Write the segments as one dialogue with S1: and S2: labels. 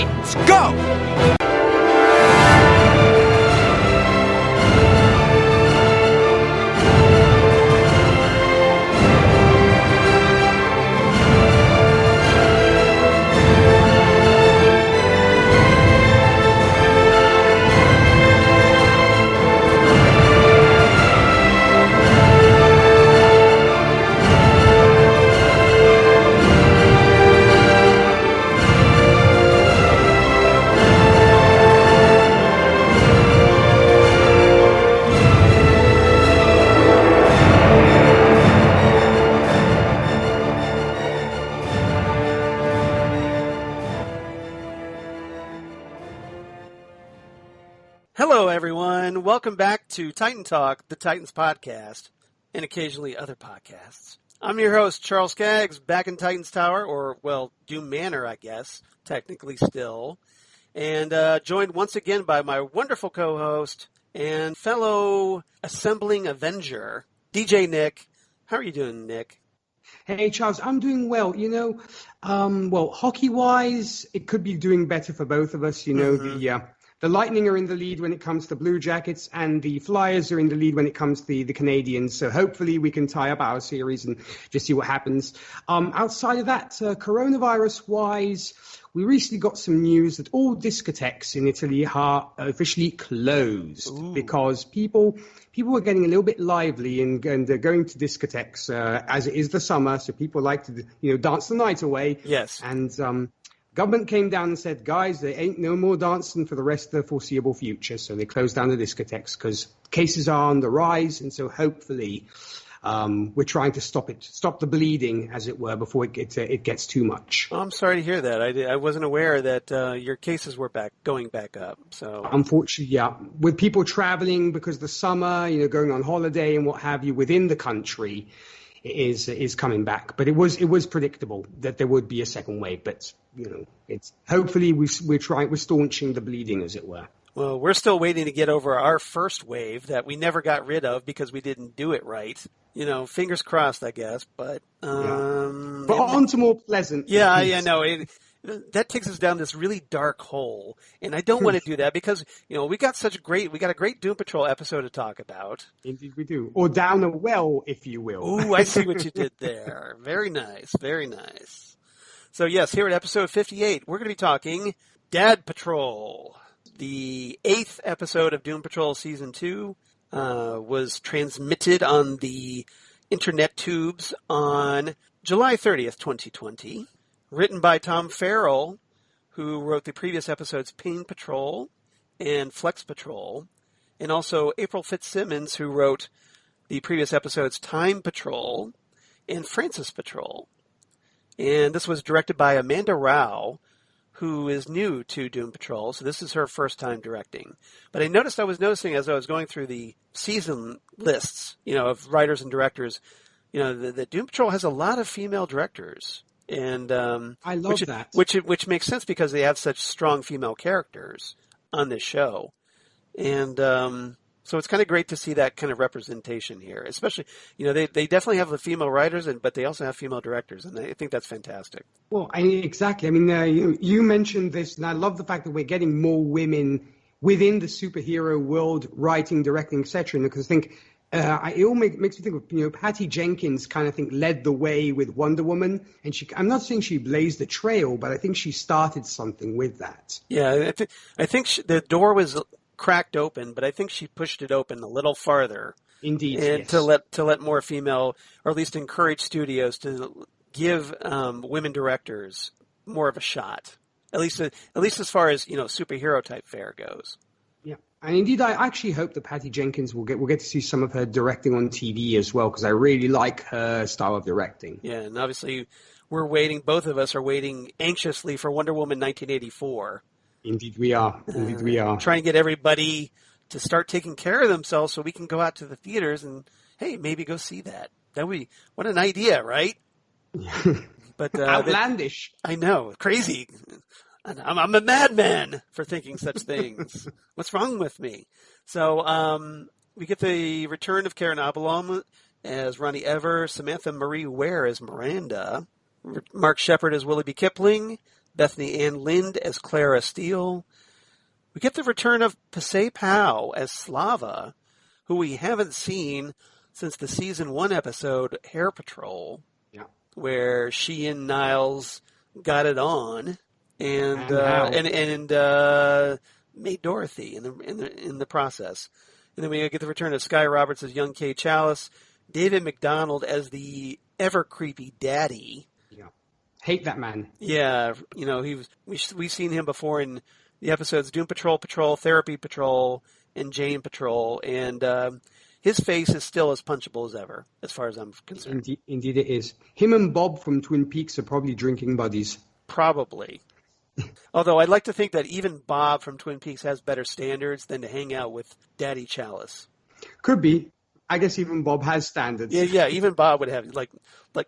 S1: Titans, go!
S2: Hello, everyone. Welcome back to Titan Talk, the Titans podcast, and occasionally other podcasts. I'm your host, Charles Skaggs, back in Titans Tower, or, well, Doom Manor, I guess, technically still, and joined once again by my wonderful co-host and fellow assembling Avenger, DJ Nick. How are you doing, Nick?
S3: Hey, Charles, I'm doing well. Well, hockey-wise, it could be doing better for both of us. The Lightning are in the lead when it comes to Blue Jackets, and the Flyers are in the lead when it comes to the Canadians. So hopefully we can tie up our series and just see what happens. Outside of that, coronavirus-wise, we recently got some news that all discotheques in Italy are officially closed. Ooh. Because people are getting a little bit lively and they're going to discotheques as it is the summer. So people like to dance the night away.
S2: Yes.
S3: And government came down and said, guys, there ain't no more dancing for the rest of the foreseeable future. So they closed down the discotheques because cases are on the rise. And so hopefully we're trying to stop the bleeding, as it were, before it gets too much.
S2: Oh, I'm sorry to hear that. I wasn't aware that your cases were going back up. So
S3: unfortunately, yeah. With people traveling because the summer, going on holiday and what have you within the country, is coming back. But it was predictable that there would be a second wave. But it's hopefully we're staunching the bleeding, as it were.
S2: Well, we're still waiting to get over our first wave that we never got rid of because we didn't do it right. Fingers crossed, I guess. But
S3: But on to more pleasant.
S2: Yeah, I know. That takes us down this really dark hole, and I don't want to do that because we got a great Doom Patrol episode to talk about.
S3: Indeed, we do. Or down a well, if you will.
S2: Ooh, I see what you did there. Very nice, very nice. So yes, here at episode 58, we're going to be talking Dad Patrol. The 8th episode of Doom Patrol Season 2 was transmitted on the internet tubes on July 30th, 2020. Written by Tom Farrell, who wrote the previous episodes Pain Patrol and Flex Patrol, and also April Fitzsimmons, who wrote the previous episodes Time Patrol and Francis Patrol. And this was directed by Amanda Rao, who is new to Doom Patrol, so this is her first time directing. But I was noticing as I was going through the season lists, of writers and directors, the Doom Patrol has a lot of female directors. And
S3: I love that.
S2: Which makes sense because they have such strong female characters on this show. And so it's kind of great to see that kind of representation here. Especially, they definitely have the female writers, but they also have female directors, and I think that's fantastic.
S3: Well, exactly. I mean, you mentioned this, and I love the fact that we're getting more women within the superhero world, writing, directing, etc. Because I think it all makes me think of, Patty Jenkins kind of led the way with Wonder Woman. And I'm not saying she blazed the trail, but I think she started something with that.
S2: Yeah, I think the door was cracked open, but I think she pushed it open a little farther.
S3: Indeed,
S2: and
S3: yes.
S2: to let more female, or at least encourage studios to give women directors more of a shot. At least as far as, superhero type fare goes.
S3: Yeah. And indeed, I actually hope that Patty Jenkins will get to see some of her directing on TV as well, because I really like her style of directing.
S2: Yeah, and obviously both of us are waiting anxiously for Wonder Woman 1984.
S3: Indeed we are.
S2: Trying to get everybody to start taking care of themselves so we can go out to the theaters and, hey, maybe go see that. What an idea, right? But
S3: outlandish.
S2: I know, crazy. I'm a madman for thinking such things. What's wrong with me? So we get the return of Karen Obilom as Roni Evers, Samantha Marie Ware as Miranda, Mark Sheppard as Willoughby Kipling, Bethany Ann Lind as Clara Steele. We get the return of Pasay Pao as Slava, who we haven't seen since the season 1 episode Hair Patrol, where she and Niles got it on and made Dorothy in the process. And then we get the return of Sky Roberts as young Kay Chalice, David McDonald as the ever creepy daddy.
S3: Yeah, hate that man.
S2: Yeah, we've seen him before in the episodes Doom Patrol, Therapy Patrol, and Jane Patrol, and his face is still as punchable as ever, as far as I'm concerned.
S3: Indeed it is. Him and Bob from Twin Peaks are probably drinking buddies.
S2: Probably. Although I'd like to think that even Bob from Twin Peaks has better standards than to hang out with Daddy Chalice.
S3: Could be. I guess even Bob has standards.
S2: Yeah, even Bob would have, like,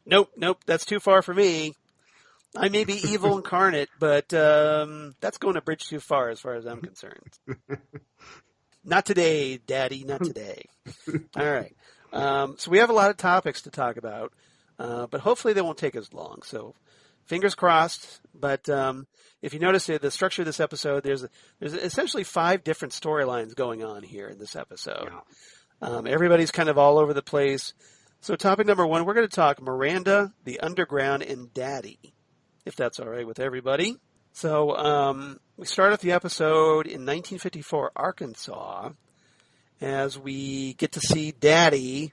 S2: nope, that's too far for me. I may be evil incarnate, but that's going a bridge too far as I'm concerned. Not today, Daddy, not today. All right. So we have a lot of topics to talk about, but hopefully they won't take as long. So fingers crossed. But if you notice the structure of this episode, there's essentially 5 different storylines going on here in this episode. Yeah. Everybody's kind of all over the place. So topic number 1, we're going to talk Miranda, the Underground, and Daddy, if that's all right with everybody. So we start off the episode in 1954 Arkansas as we get to see Daddy,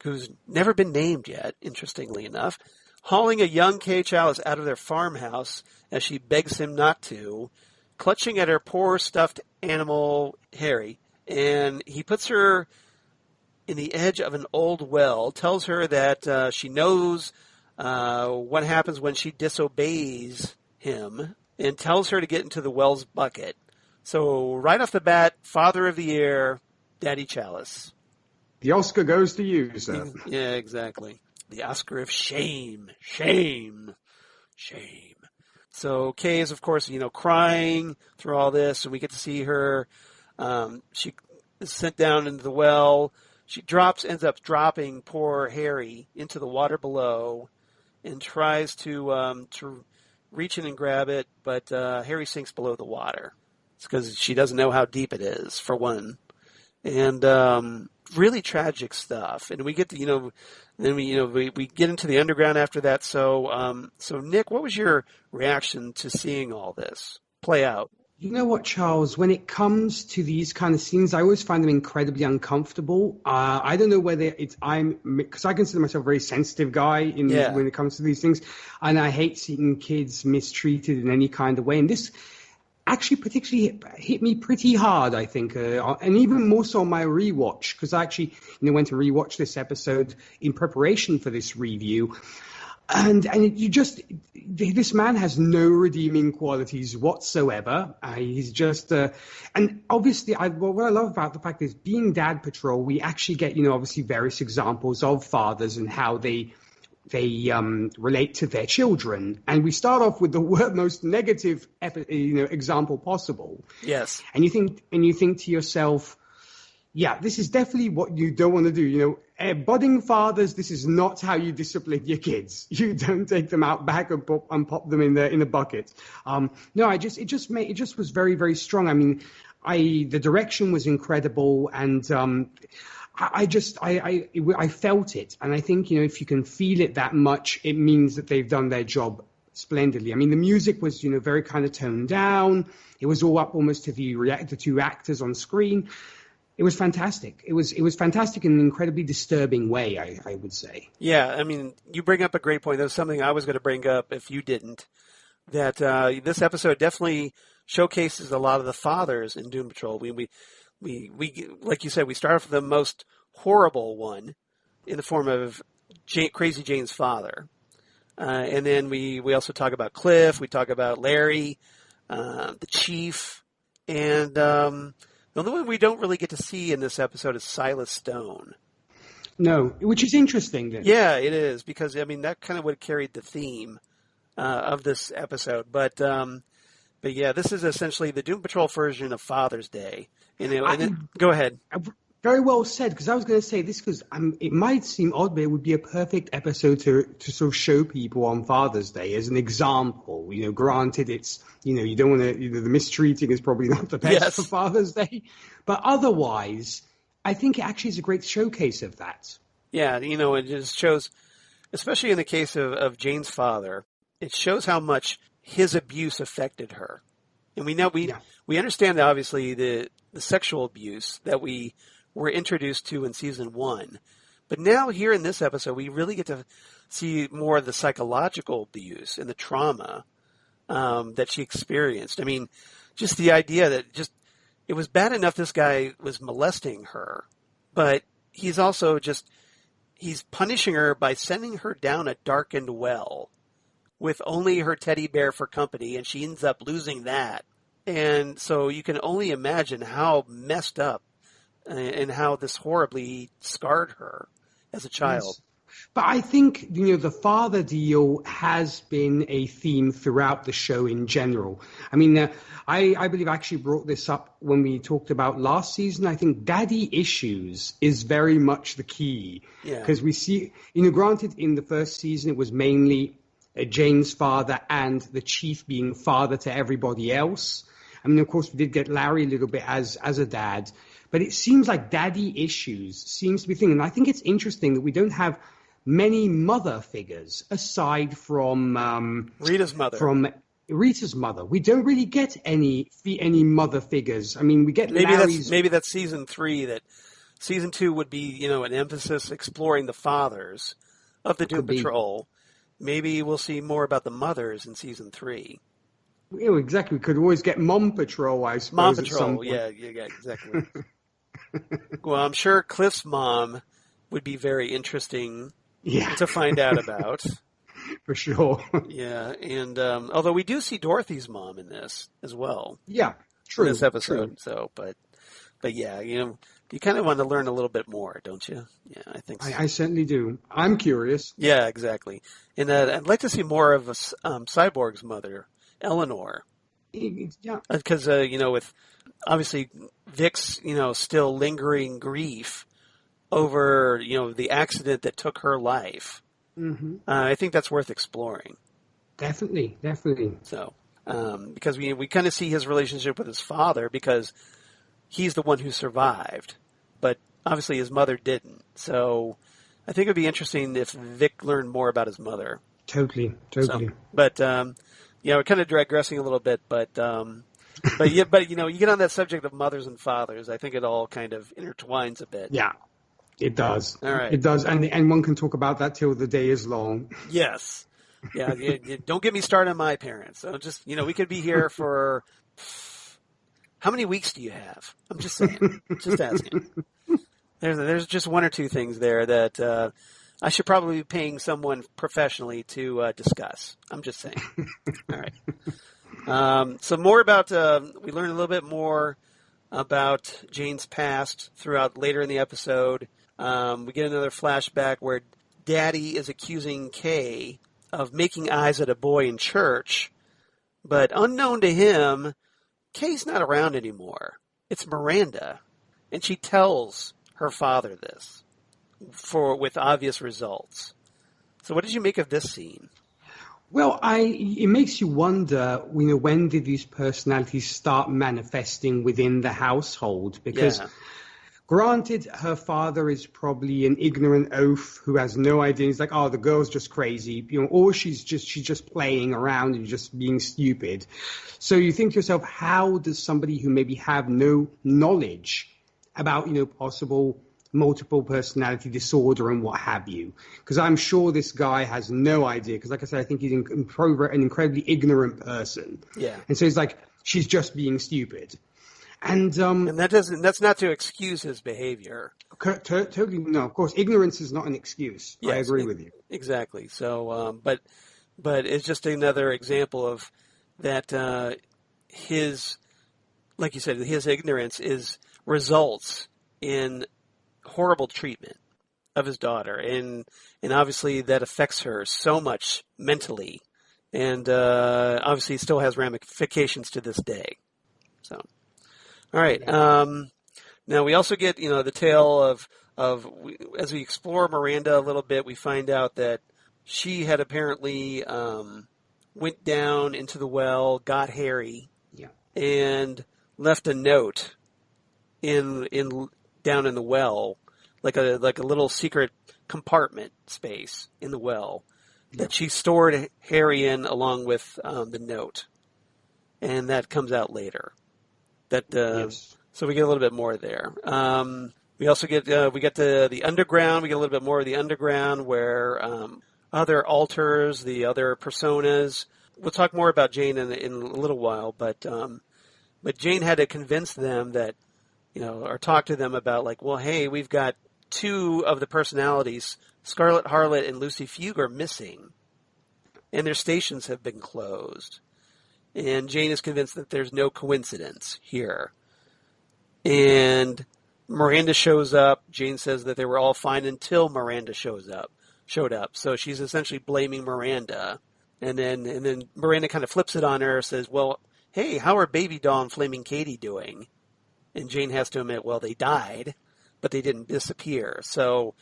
S2: who's never been named yet, interestingly enough, hauling a young Kay Chalice out of their farmhouse as she begs him not to, clutching at her poor stuffed animal Harry, and he puts her in the edge of an old well, tells her that she knows what happens when she disobeys him, and tells her to get into the well's bucket. So right off the bat, Father of the Year, Daddy Chalice.
S3: The Oscar goes to you, sir.
S2: Yeah, exactly. The Oscar of shame. Shame. Shame. So Kay is, of course, crying through all this, and we get to see her. She is sent down into the well. She ends up dropping poor Harry into the water below and tries to reach in and grab it, but Harry sinks below the water. It's because she doesn't know how deep it is, for one. And really tragic stuff. And we get to, then we get into the underground after that. So Nick, what was your reaction to seeing all this play out?
S3: You know what, Charles? When it comes to these kind of scenes, I always find them incredibly uncomfortable. I don't know whether because I consider myself a very sensitive guy when it comes to these things, and I hate seeing kids mistreated in any kind of way. And this actually particularly hit me pretty hard, I think, and even more so on my rewatch, because I actually went to rewatch this episode in preparation for this review. And this man has no redeeming qualities whatsoever. He's just, and obviously, what I love about the fact is being Dad Patrol, we actually get, obviously various examples of fathers and how they relate to their children. And we start off with the most negative, example possible.
S2: Yes.
S3: And you think to yourself, yeah, this is definitely what you don't want to do. Budding fathers, this is not how you discipline your kids. You don't take them out back and pop them in a bucket. No, it just was very, very strong. I mean, the direction was incredible, and I felt it. And I think if you can feel it that much, it means that they've done their job splendidly. I mean, the music was very kind of toned down. It was all up almost to the 2 actors on screen. It was fantastic. It was fantastic in an incredibly disturbing way, I would say. Yeah,
S2: I mean, you bring up a great point. That was something I was going to bring up if you didn't. That this episode definitely showcases a lot of the fathers in Doom Patrol. We like you said, we start off with the most horrible one in the form of Crazy Jane's father, and then we also talk about Cliff. We talk about Larry, the chief, and the only one we don't really get to see in this episode is Silas Stone.
S3: No, which is interesting then.
S2: Yeah, it is, because, that kind of would have carried the theme of this episode. But yeah, this is essentially the Doom Patrol version of Father's Day. Go ahead.
S3: Very well said, because I was going to say this because it might seem odd, but it would be a perfect episode to sort of show people on Father's Day as an example. Granted, it's, you don't want to, the mistreating is probably not the best for Father's Day, but otherwise, I think it actually is a great showcase of that.
S2: Yeah, it just shows, especially in the case of Jane's father, it shows how much his abuse affected her. And we understand, obviously, the sexual abuse that we were introduced to in season 1. But now here in this episode, we really get to see more of the psychological abuse and the trauma that she experienced. I mean, just the idea that it was bad enough this guy was molesting her, but he's also he's punishing her by sending her down a darkened well with only her teddy bear for company, and she ends up losing that. And so you can only imagine how messed up and how this horribly scarred her as a child.
S3: Yes. But I think, the father deal has been a theme throughout the show in general. I mean, I believe I actually brought this up when we talked about last season. I think daddy issues is very much the key. Because we see, granted in the first season it was mainly Jane's father and the chief being father to everybody else. I mean, of course, we did get Larry a little bit as a dad. But it seems like daddy issues seems to be a thing. And I think it's interesting that we don't have many mother figures aside from
S2: Rita's mother.
S3: From Rita's mother. We don't really get any mother figures. I mean, we get Larry's...
S2: Maybe that's season 3, that season 2 would be, an emphasis exploring the fathers of the Doom Patrol. Maybe we'll see more about the mothers in season 3.
S3: Exactly. We could always get Mom Patrol, I suppose.
S2: Mom Patrol, yeah, exactly. Well, I'm sure Cliff's mom would be very interesting to find out about.
S3: For sure.
S2: Yeah, and although we do see Dorothy's mom in this as well.
S3: Yeah, true.
S2: In this episode,
S3: true.
S2: So, but yeah, you kind of want to learn a little bit more, don't you? Yeah, I think so.
S3: I certainly do. I'm curious.
S2: Yeah, exactly. And I'd like to see more of Cyborg's mother, Eleanor.
S3: Yeah.
S2: Because, with obviously Vic's, still lingering grief over, the accident that took her life.
S3: Mm-hmm.
S2: I think that's worth exploring.
S3: Definitely.
S2: So, because we kind of see his relationship with his father because he's the one who survived, but obviously his mother didn't. So I think it would be interesting if Vic learned more about his mother.
S3: Totally.
S2: So, but, we're kind of digressing a little bit, but you get on that subject of mothers and fathers, I think it all kind of intertwines a bit.
S3: Yeah, it does.
S2: All right.
S3: It does, and one can talk about that till the day is long.
S2: Yes. Yeah, don't get me started on my parents. So just, we could be here for... How many weeks do you have? I'm just saying. Just asking. There's just one or two things there that I should probably be paying someone professionally to discuss. I'm just saying. All right. So more about, we learn a little bit more about Jane's past throughout later in the episode. We get another flashback where Daddy is accusing Kay of making eyes at a boy in church, but unknown to him, Kay's not around anymore. It's Miranda, and she tells her father this with obvious results. So what did you make of this scene?
S3: Well, it makes you wonder, when did these personalities start manifesting within the household? Because granted, her father is probably an ignorant oaf who has no idea. He's like, oh, the girl's just crazy, or she's just playing around and just being stupid. So you think to yourself, how does somebody who maybe have no knowledge about, possible multiple personality disorder and what have you? Because I'm sure this guy has no idea. Because like I said, I think he's an incredibly ignorant person.
S2: Yeah.
S3: And so he's like, she's just being stupid. And
S2: that's not to excuse his behavior.
S3: Totally, no, of course, ignorance is not an excuse. Yes, I agree with you.
S2: Exactly. So, but it's just another example of that his, like you said, his ignorance results in horrible treatment of his daughter, and obviously that affects her so much mentally, and obviously still has ramifications to this day. So, all right. Now we also get, the tale of as we explore Miranda a little bit, we find out that she had apparently went down into the well, got Harry,
S3: Yeah.
S2: and left a note in down in the well, like a little secret compartment space in the well that she stored Harry in along with the note, and that comes out later. That
S3: Yes.
S2: So we get a little bit more there. We also get the underground. We get a little bit more of the underground where other alters, the other personas. We'll talk more about Jane in a little while, but Jane had to convince them that, or talk to them about like, well, hey, we've got two of the personalities, Scarlet Harlot and Lucy Fugue, are missing, and their stations have been closed. And Jane is convinced that there's no coincidence here. And Miranda shows up. Jane says that they were all fine until Miranda showed up. So she's essentially blaming Miranda. And then Miranda kind of flips it on her, says, well, hey, how are Baby Doll and Flaming Katie doing? And Jane has to admit, well, they died, but they didn't disappear. So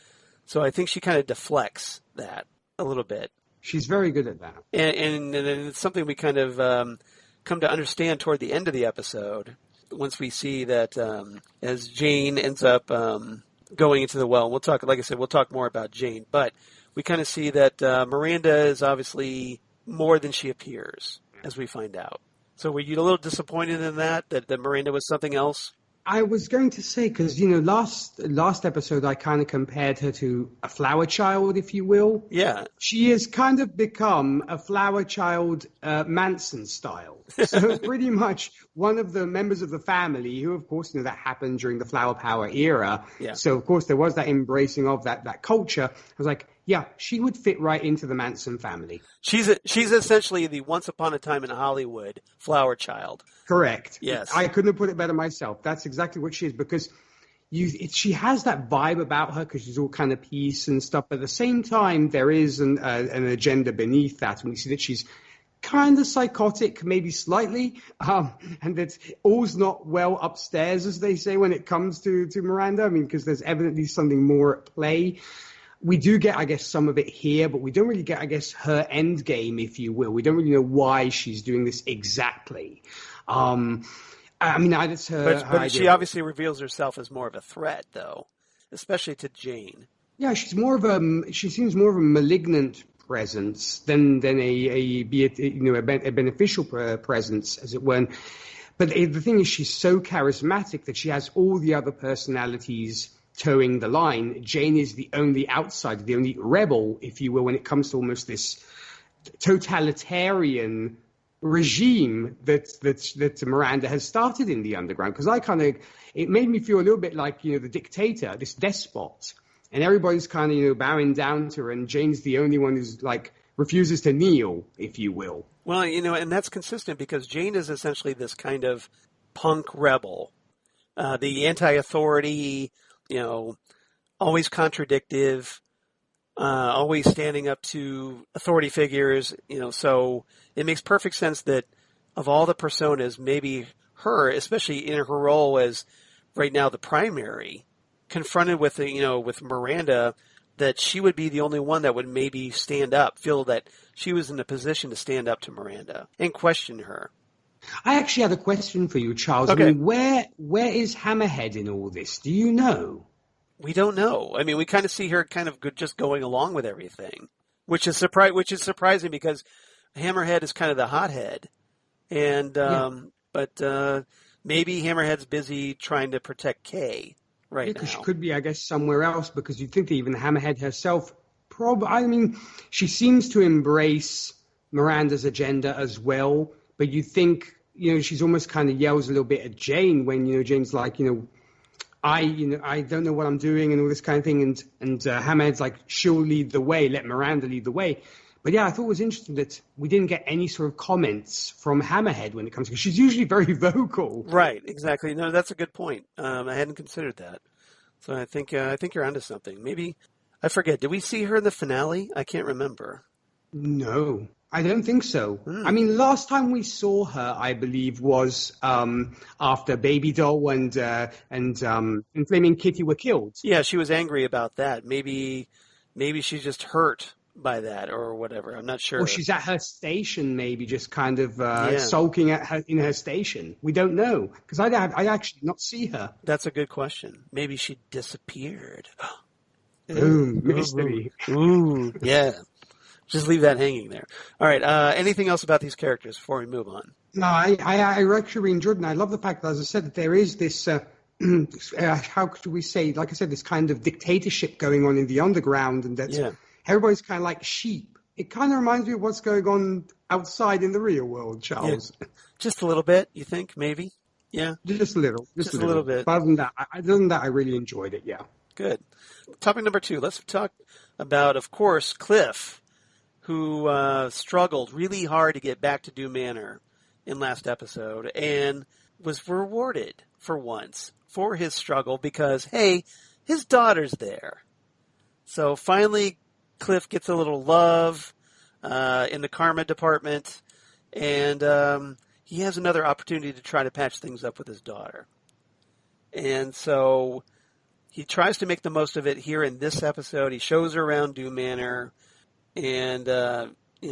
S2: I think she kind of deflects that a little bit.
S3: She's very good at that.
S2: And it's something we kind of come to understand toward the end of the episode, once we see that as Jane ends up going into the well. We'll talk, like I said, we'll talk more about Jane, but we kind of see that Miranda is obviously more than she appears, as we find out. So were you a little disappointed in that Miranda was something else?
S3: I was going to say, because, last episode I kind of compared her to a flower child, if you will.
S2: Yeah.
S3: She has kind of become a flower child Manson style. So pretty much one of the members of the family who, of course, that happened during the flower power era.
S2: Yeah.
S3: So, of course, there was that embracing of that culture. I was like, yeah, she would fit right into the Manson family.
S2: She's essentially the Once Upon a Time in Hollywood flower child.
S3: Correct.
S2: Yes.
S3: I couldn't have put it better myself. That's exactly what she is, because she has that vibe about her, because she's all kind of peace and stuff. But at the same time, there is an agenda beneath that. And we see that she's kind of psychotic, maybe slightly, and that all's not well upstairs, as they say, when it comes to Miranda. I mean, because there's evidently something more at play. We do get, I guess, some of it here, but we don't really get, I guess, her end game, if you will. We don't really know why she's doing this exactly. I mean, it's her.
S2: But she obviously reveals herself as more of a threat, though, especially to Jane.
S3: Yeah, she seems more of a malignant presence than a beneficial presence, as it were. But the thing is, she's so charismatic that she has all the other personalities towing the line. Jane is the only outsider, the only rebel, if you will, when it comes to almost this totalitarian regime that Miranda has started in the underground. Because it made me feel a little bit like, the dictator, this despot, and everybody's kind of, bowing down to her, and Jane's the only one who's like refuses to kneel, if you will.
S2: Well, and that's consistent, because Jane is essentially this kind of punk rebel, the anti-authority, always contradictive, always standing up to authority figures, so it makes perfect sense that of all the personas, maybe her, especially in her role as right now the primary, confronted with, with Miranda, that she would be the only one that would maybe stand up, feel that she was in a position to stand up to Miranda and question her.
S3: I actually had a question for you, Charles.
S2: Okay.
S3: I mean, where is Hammerhead in all this? Do you know?
S2: We don't know. I mean, we kind of see her kind of just going along with everything, which is surprising, because Hammerhead is kind of the hothead, and but maybe Hammerhead's busy trying to protect Kay right now.
S3: Because she could be, I guess, somewhere else. Because you'd think that even Hammerhead herself, she seems to embrace Miranda's agenda as well. But you think, she's almost kind of yells a little bit at Jane when, Jane's like, I don't know what I'm doing and all this kind of thing. And Hammerhead's like, she'll lead the way, let Miranda lead the way. But yeah, I thought it was interesting that we didn't get any sort of comments from Hammerhead when it comes to, because she's usually very vocal.
S2: Right, exactly. No, that's a good point. I hadn't considered that. So I think you're onto something. Maybe, I forget, did we see her in the finale? I can't remember.
S3: No. I don't think so. I mean, last time we saw her, I believe, was after Baby Doll and Flaming Kitty were killed.
S2: Yeah, she was angry about that. Maybe she's just hurt by that or whatever. I'm not sure.
S3: Or she's at her station, maybe just kind of
S2: Yeah.
S3: sulking in her station. We don't know because I actually not see her.
S2: That's a good question. Maybe she disappeared.
S3: Boom, mystery.
S2: Ooh, yeah. Just leave that hanging there. All right. Anything else about these characters before we move on?
S3: No, I actually enjoyed it. And I love the fact that, as I said, that there is this, how could we say, like I said, this kind of dictatorship going on in the underground, and that everybody's kind of like sheep. It kind of reminds me of what's going on outside in the real world, Charles.
S2: Yeah. Just a little bit, you think, maybe? Yeah.
S3: Just a little.
S2: Just a little bit.
S3: But other than that, I really enjoyed it, yeah.
S2: Good. Topic number 2. Let's talk about, of course, Cliff, who struggled really hard to get back to Dew Manor in last episode and was rewarded for once for his struggle because, hey, his daughter's there. So finally, Cliff gets a little love in the karma department, and he has another opportunity to try to patch things up with his daughter. And so he tries to make the most of it here in this episode. He shows her around Dew Manor. And,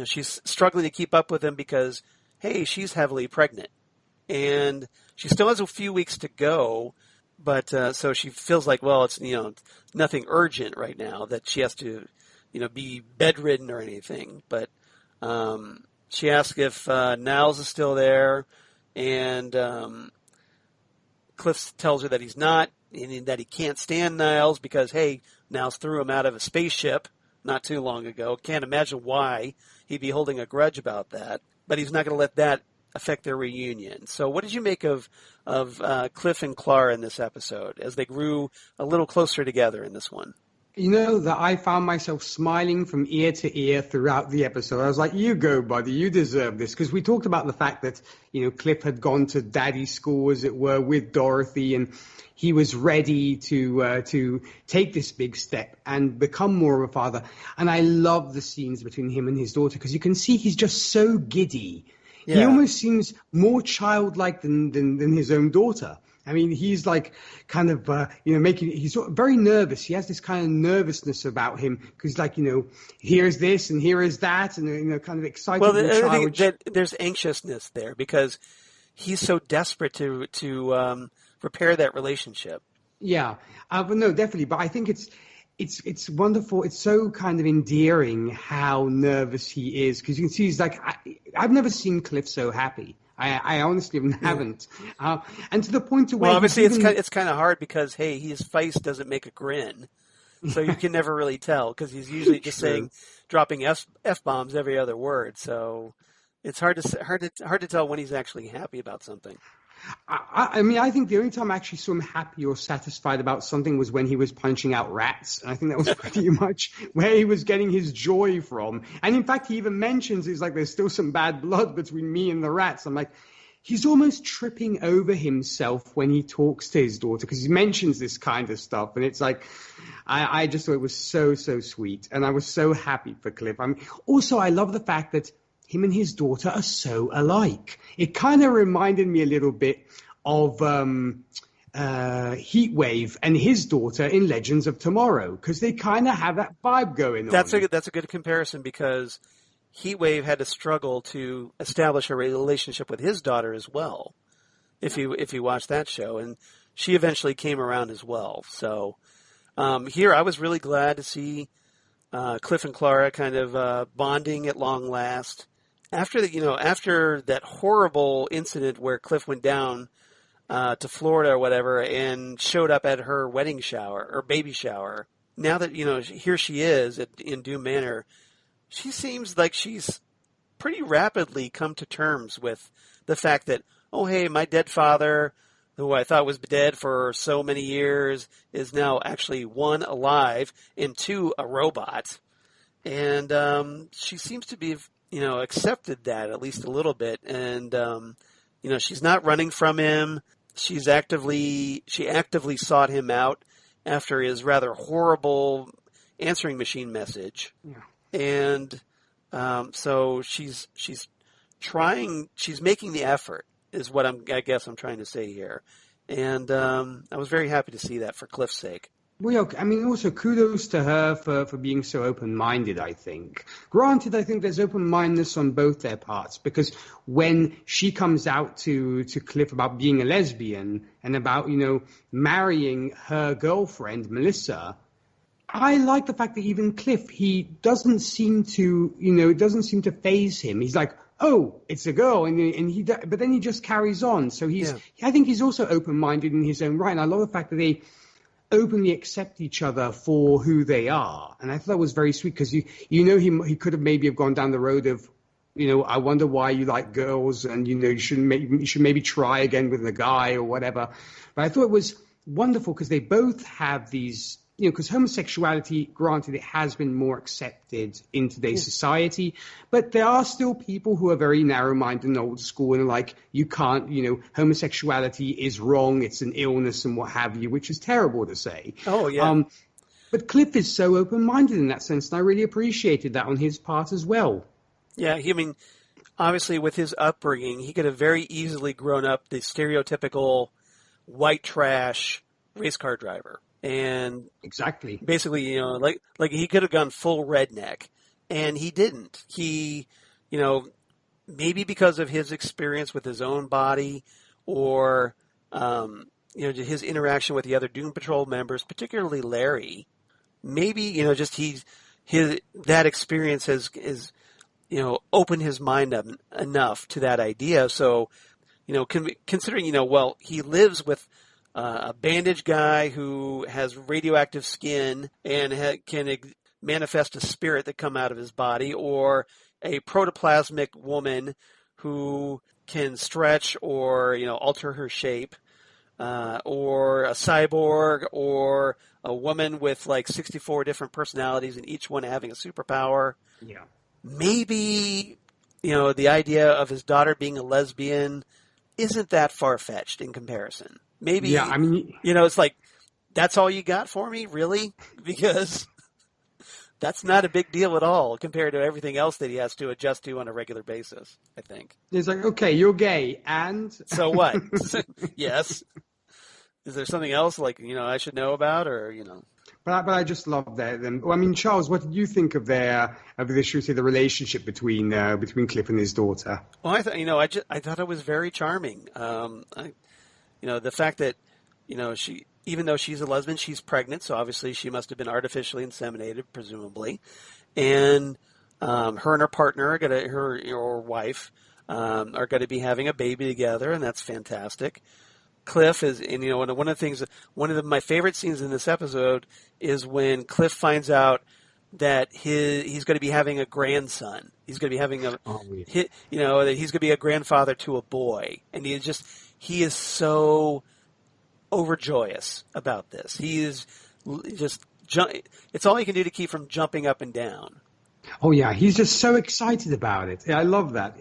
S2: she's struggling to keep up with him because, hey, she's heavily pregnant. And she still has a few weeks to go, but so she feels like, well, it's, nothing urgent right now that she has to, be bedridden or anything. But she asks if Niles is still there, and Cliff tells her that he's not, and that he can't stand Niles because, hey, Niles threw him out of a spaceship not too long ago. Can't imagine why he'd be holding a grudge about that, but he's not going to let that affect their reunion. So what did you make of Cliff and Clara in this episode as they grew a little closer together in this one?
S3: That I found myself smiling from ear to ear throughout the episode. I was like, you go, buddy, you deserve this. Because we talked about the fact that, Cliff had gone to daddy's school, as it were, with Dorothy, and he was ready to take this big step and become more of a father. And I love the scenes between him and his daughter because you can see he's just so giddy. Yeah. He almost seems more childlike than his own daughter. I mean, he's like kind of, he's very nervous. He has this kind of nervousness about him because, like, here's this and here is that, and, kind of excited.
S2: Well, I think that there's anxiousness there because he's so desperate to repair that relationship.
S3: Yeah, but no, definitely. But I think it's wonderful. It's so kind of endearing how nervous he is because you can see he's like, I've never seen Cliff so happy. I honestly haven't. And to the point to where...
S2: Well, obviously it's kind of hard because, hey, his face doesn't make a grin. So you can never really tell because he's usually just dropping F-bombs every other word. So it's hard to tell when he's actually happy about something.
S3: I mean, I think the only time I actually saw him happy or satisfied about something was when he was punching out rats. And I think that was pretty much where he was getting his joy from. And in fact, he even mentions, he's like, there's still some bad blood between me and the rats. I'm like, he's almost tripping over himself when he talks to his daughter because he mentions this kind of stuff. And it's like, I just thought it was so, so sweet. And I was so happy for Cliff. I mean, also, I love the fact that him and his daughter are so alike. It kind of reminded me a little bit of Heatwave and his daughter in Legends of Tomorrow because they kind of have that vibe going on.
S2: That's a good comparison because Heatwave had to struggle to establish a relationship with his daughter as well. If you watch that show, and she eventually came around as well. So here I was really glad to see Cliff and Clara kind of bonding at long last. After that horrible incident where Cliff went down to Florida or whatever and showed up at her wedding shower or baby shower, now that here she is in Dew Manor, she seems like she's pretty rapidly come to terms with the fact that, oh hey, my dead father, who I thought was dead for so many years, is now actually 1, alive, and 2, a robot, and she seems to be accepted that at least a little bit. And, she's not running from him. She actively sought him out after his rather horrible answering machine message. Yeah. And So she's making the effort, is what I guess I'm trying to say here. And I was very happy to see that for Cliff's sake.
S3: Well, I mean, also kudos to her for being so open-minded, I think. Granted, I think there's open-mindedness on both their parts, because when she comes out to Cliff about being a lesbian and about, marrying her girlfriend, Melissa, I like the fact that even Cliff, he doesn't seem to, it doesn't seem to faze him. He's like, oh, it's a girl, but then he just carries on. So I think he's also open-minded in his own right. And I love the fact that they openly accept each other for who they are. And I thought that was very sweet, because he could have maybe have gone down the road of, I wonder why you like girls, and you should maybe try again with a guy or whatever. But I thought it was wonderful because they both have these, because homosexuality, granted, it has been more accepted in today's society, but there are still people who are very narrow-minded and old school and like, you can't, homosexuality is wrong, it's an illness and what have you, which is terrible to say.
S2: Oh, yeah.
S3: But Cliff is so open-minded in that sense, and I really appreciated that on his part as well.
S2: Yeah, obviously with his upbringing, he could have very easily grown up the stereotypical white trash race car driver. And
S3: exactly,
S2: basically, like he could have gone full redneck, and he didn't. He, maybe because of his experience with his own body, or his interaction with the other Doom Patrol members, particularly Larry. Maybe just that experience has opened his mind up enough to that idea. So, considering he lives with a bandaged guy who has radioactive skin and can manifest a spirit that come out of his body, or a protoplasmic woman who can stretch or alter her shape, or a cyborg, or a woman with like 64 different personalities and each one having a superpower.
S3: Yeah.
S2: Maybe the idea of his daughter being a lesbian isn't that far-fetched in comparison. Maybe,
S3: yeah,
S2: it's like, that's all you got for me, really? Because that's not a big deal at all compared to everything else that he has to adjust to on a regular basis, I think.
S3: It's like, okay, you're gay, and?
S2: So what? Yes. Is there something else, I should know about, or,
S3: But I just love that. Charles, what did you think of the relationship between Cliff and his daughter?
S2: Well, I thought, I thought it was very charming. The fact that, even though she's a lesbian, she's pregnant, so obviously she must have been artificially inseminated, presumably. And her and her partner, her wife, are going to be having a baby together, and that's fantastic. Cliff is, and one of my favorite scenes in this episode is when Cliff finds out that he's going to be having a grandson. He's going to be having that he's going to be a grandfather to a boy, and he is so overjoyous about this. He is just it's all he can do to keep from jumping up and down.
S3: Oh yeah, he's just so excited about it. Yeah, I love that.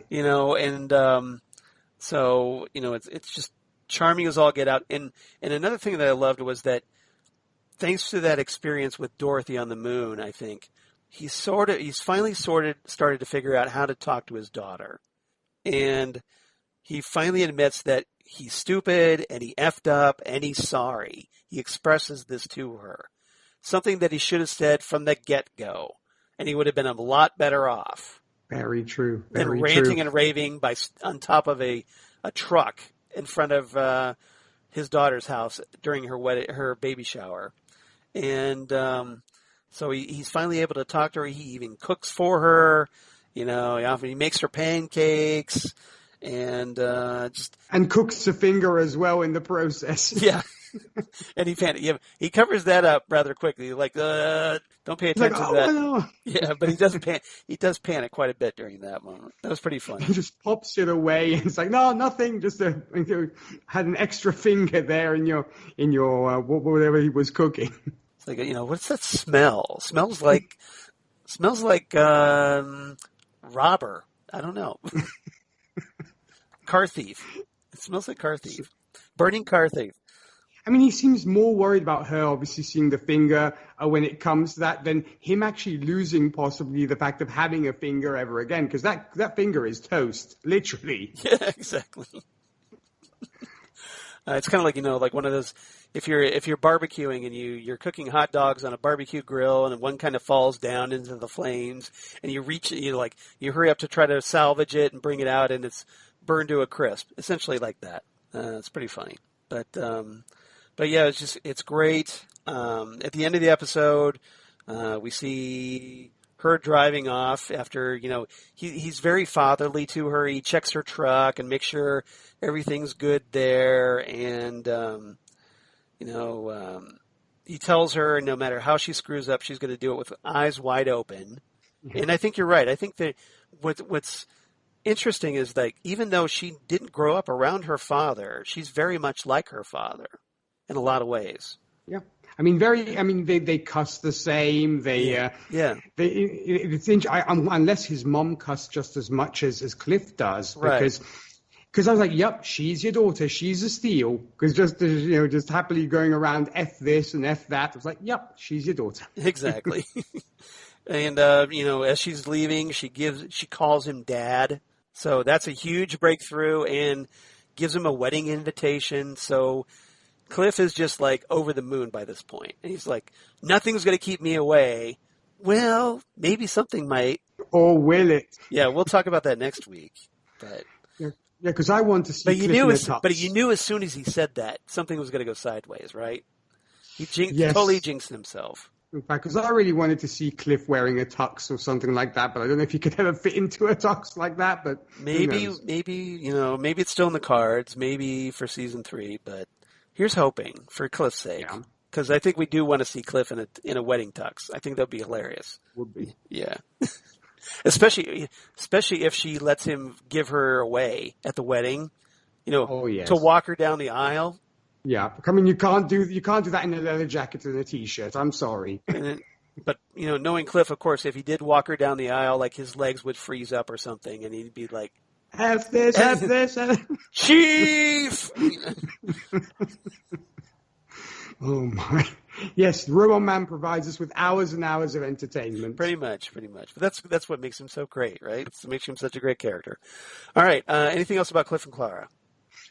S2: So it's just charming as all get out. And another thing that I loved was that thanks to that experience with Dorothy on the moon, I think he's finally started to figure out how to talk to his daughter. And he finally admits that he's stupid and he effed up and he's sorry. He expresses this to her. Something that he should have said from the get-go. And he would have been a lot better off.
S3: Very true.
S2: Than ranting and raving on top of a truck in front of his daughter's house during her baby shower. And so he's finally able to talk to her. He even cooks for her. He makes her pancakes. And
S3: cooks a finger as well in the process.
S2: Yeah. And he covers that up rather quickly, like don't pay attention to that.
S3: No.
S2: Yeah, but he does panic quite a bit during that moment. That was pretty funny.
S3: He just pops it away, and it's like, no, nothing. Just had an extra finger there in your whatever he was cooking.
S2: It's like, what's that smell? Smells like robber. I don't know. Car thief. It smells like car thief. Burning car thief.
S3: I mean, he seems more worried about her obviously seeing the finger when it comes to that than him actually losing possibly the fact of having a finger ever again, because that finger is toast, literally.
S2: Yeah, exactly. It's kind of like, like one of those, if you're barbecuing and you're cooking hot dogs on a barbecue grill and one kind of falls down into the flames and you reach, you hurry up to try to salvage it and bring it out and it's burned to a crisp, essentially like that. It's pretty funny. But yeah, it's great. At the end of the episode, we see her driving off after, he's very fatherly to her. He checks her truck and makes sure everything's good there. And, he tells her no matter how she screws up, she's going to do it with eyes wide open. Yeah. And I think you're right. I think that what's interesting is that even though she didn't grow up around her father, she's very much like her father in a lot of ways.
S3: Yeah. I mean, they cuss the same. Unless his mom cussed just as much as Cliff does, because I was like, yep, she's your daughter. She's a steal. Because just happily going around F this and F that. I was like, yep, she's your daughter.
S2: Exactly. And, as she's leaving, she calls him Dad. So that's a huge breakthrough and gives him a wedding invitation. So Cliff is just like over the moon by this point. And he's like, nothing's going to keep me away. Well, maybe something might.
S3: Or will it?
S2: Yeah, we'll talk about that next week. But
S3: yeah, because I want to see.
S2: But you knew as soon as he said that something was going to go sideways, right? He totally jinxed himself.
S3: In fact, because I really wanted to see Cliff wearing a tux or something like that, but I don't know if he could ever fit into a tux like that. But
S2: maybe it's still in the cards. Maybe for season 3, but here's hoping for Cliff's sake, because I think we do want to see Cliff in a wedding tux. I think that'd be hilarious.
S3: Would be,
S2: yeah. especially if she lets him give her away at the wedding. To walk her down the aisle.
S3: Yeah, I mean, you can't do that in a leather jacket and a t-shirt. I'm sorry.
S2: But knowing Cliff, of course, if he did walk her down the aisle, like his legs would freeze up or something, and he'd be like,
S3: "Have this, have this,
S2: Chief."
S3: Oh my! Yes, Robot Man provides us with hours and hours of entertainment.
S2: Pretty much. But that's what makes him so great, right? It makes him such a great character. All right. Anything else about Cliff and Clara?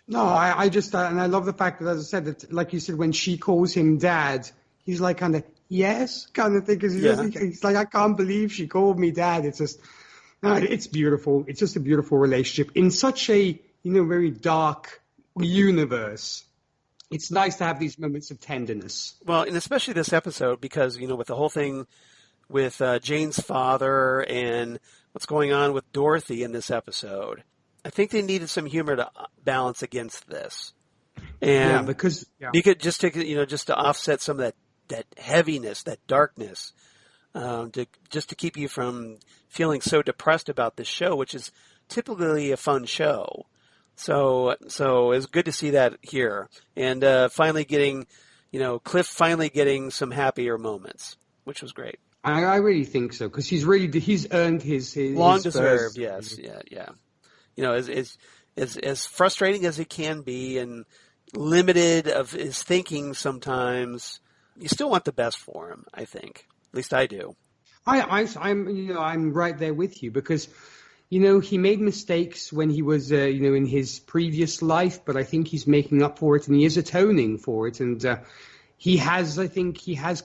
S3: No, I just and I love the fact that, as I said, that like you said, when she calls him Dad, he's like kind of yes, kind of thing. Because he's like, I can't believe she called me Dad. It's just, it's beautiful. It's just a beautiful relationship in such a very dark universe. It's nice to have these moments of tenderness.
S2: Well, and especially this episode because with the whole thing with Jane's father and what's going on with Dorothy in this episode. I think they needed some humor to balance against this, and because just to offset some of that heaviness, that darkness, to keep you from feeling so depressed about this show, which is typically a fun show. So it's good to see that here, and finally getting, Cliff finally getting some happier moments, which was great.
S3: I really think so because he's earned his
S2: long deserved. Yes, yeah. As frustrating as it can be and limited of his thinking sometimes, you still want the best for him, I think. At least I do. I'm right there with you because, he made mistakes when he was, in his previous life, but I think he's making up for it and he is atoning for it. And he has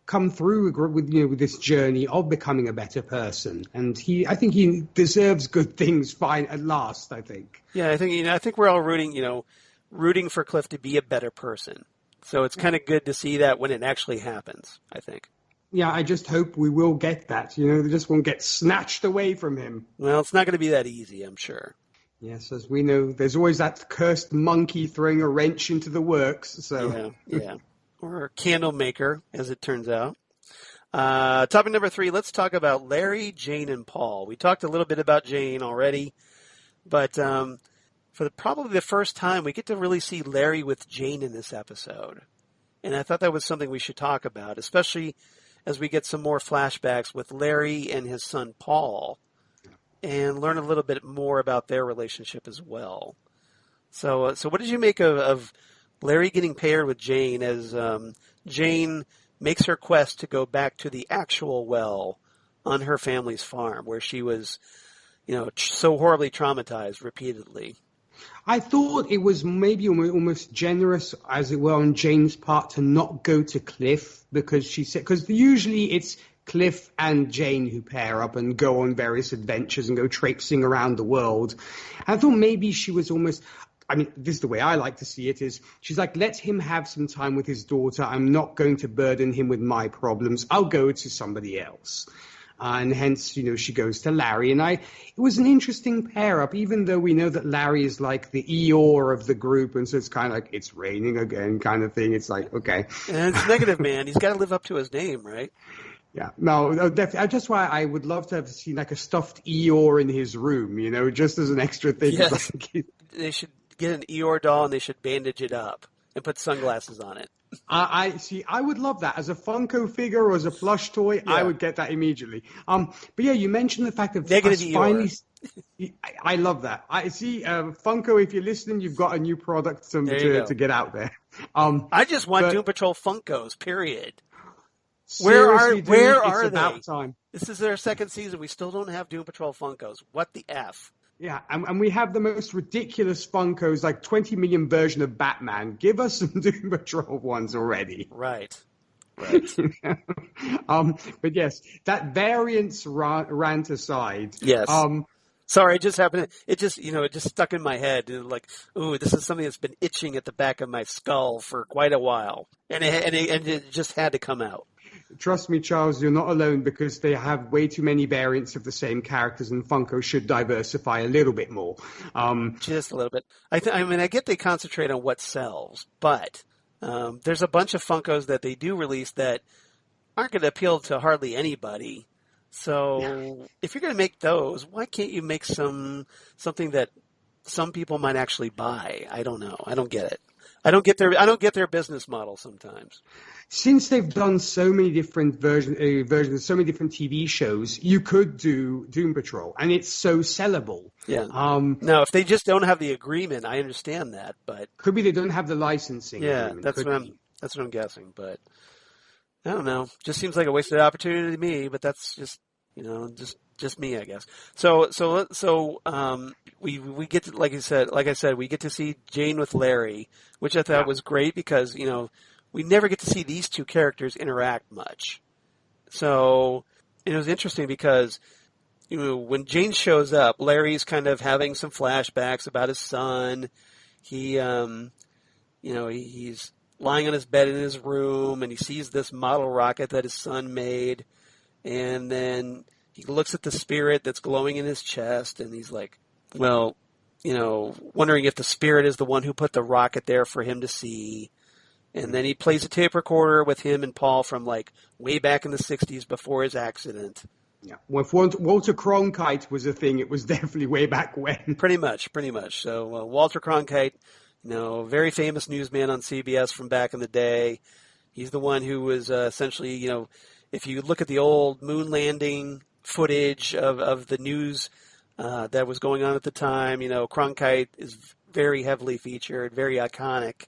S2: come through with this journey of becoming a better person, and I think he deserves good things. Fine at last, I think. Yeah, I think we're all rooting for Cliff to be a better person. So it's kind of good to see that when it actually happens. I think.
S3: Yeah, I just hope we will get that. They just won't get snatched away from him.
S2: Well, it's not going to be that easy, I'm sure.
S3: Yes, as we know, there's always that cursed monkey throwing a wrench into the works. So
S2: yeah. Or Candlemaker, as it turns out. Topic number 3, let's talk about Larry, Jane, and Paul. We talked a little bit about Jane already, but for probably the first time, we get to really see Larry with Jane in this episode. And I thought that was something we should talk about, especially as we get some more flashbacks with Larry and his son Paul, and learn a little bit more about their relationship as well. So what did you make of Larry getting paired with Jane as Jane makes her quest to go back to the actual well on her family's farm where she was, so horribly traumatized repeatedly.
S3: I thought it was maybe almost generous, as it were, on Jane's part to not go to Cliff, because usually it's Cliff and Jane who pair up and go on various adventures and go traipsing around the world. I thought maybe she was almost, this is the way I like to see it, is she's like, let him have some time with his daughter. I'm not going to burden him with my problems. I'll go to somebody else. And hence, she goes to Larry. And it was an interesting pair up, even though we know that Larry is like the Eeyore of the group. And so it's kind of like, it's raining again kind of thing. It's like, okay.
S2: And it's negative, man. He's got to live up to his name, right?
S3: Yeah, no, definitely. That's why I would love to have seen like a stuffed Eeyore in his room, just as an extra thing.
S2: Yes. They should get an Eeyore doll and they should bandage it up and put sunglasses on it.
S3: I would love that as a Funko figure or as a plush toy. Yeah. I would get that immediately. But yeah, you mentioned the fact of
S2: negative
S3: finally. I love that. I see, Funko. If you're listening, you've got a new product to get out there.
S2: I just want Doom Patrol Funkos. Period.
S3: Where are
S2: they?
S3: About time.
S2: This is their second season. We still don't have Doom Patrol Funkos. What the F?
S3: Yeah, and we have the most ridiculous Funkos, like 20 million version of Batman. Give us some Doom Patrol ones already.
S2: Right.
S3: But yes, that variance rant aside.
S2: Yes. Sorry, it just happened. It just stuck in my head. Like, ooh, this is something that's been itching at the back of my skull for quite a while, and it just had to come out.
S3: Trust me, Charles, you're not alone, because they have way too many variants of the same characters, and Funko should diversify a little bit more.
S2: Just a little bit. I get they concentrate on what sells, but there's a bunch of Funkos that they do release that aren't going to appeal to hardly anybody. So if you're going to make those, why can't you make something that some people might actually buy? I don't know. I don't get it. I don't get their business model sometimes.
S3: Since they've done so many different versions, so many different TV shows, you could do Doom Patrol, and it's so sellable.
S2: Yeah. Now, if they just don't have the agreement, I understand that, but
S3: could be they don't have the licensing.
S2: Yeah,
S3: agreement.
S2: that's what I'm guessing. But I don't know. Just seems like a wasted opportunity to me. But that's just just me, I guess. So we get to, like I said, we get to see Jane with Larry, which I thought was great because we never get to see these two characters interact much. So it was interesting because when Jane shows up, Larry's kind of having some flashbacks about his son. He he's lying on his bed in his room and he sees this model rocket that his son made, and then he looks at the spirit that's glowing in his chest, and he's like, well, wondering if the spirit is the one who put the rocket there for him to see. And then he plays a tape recorder with him and Paul from like way back in the 60s before his accident.
S3: Yeah. Well, if Walter Cronkite was a thing, it was definitely way back when.
S2: Pretty much. So Walter Cronkite, very famous newsman on CBS from back in the day. He's the one who was essentially, if you look at the old moon landing footage of the news that was going on at the time, Cronkite is very heavily featured, very iconic.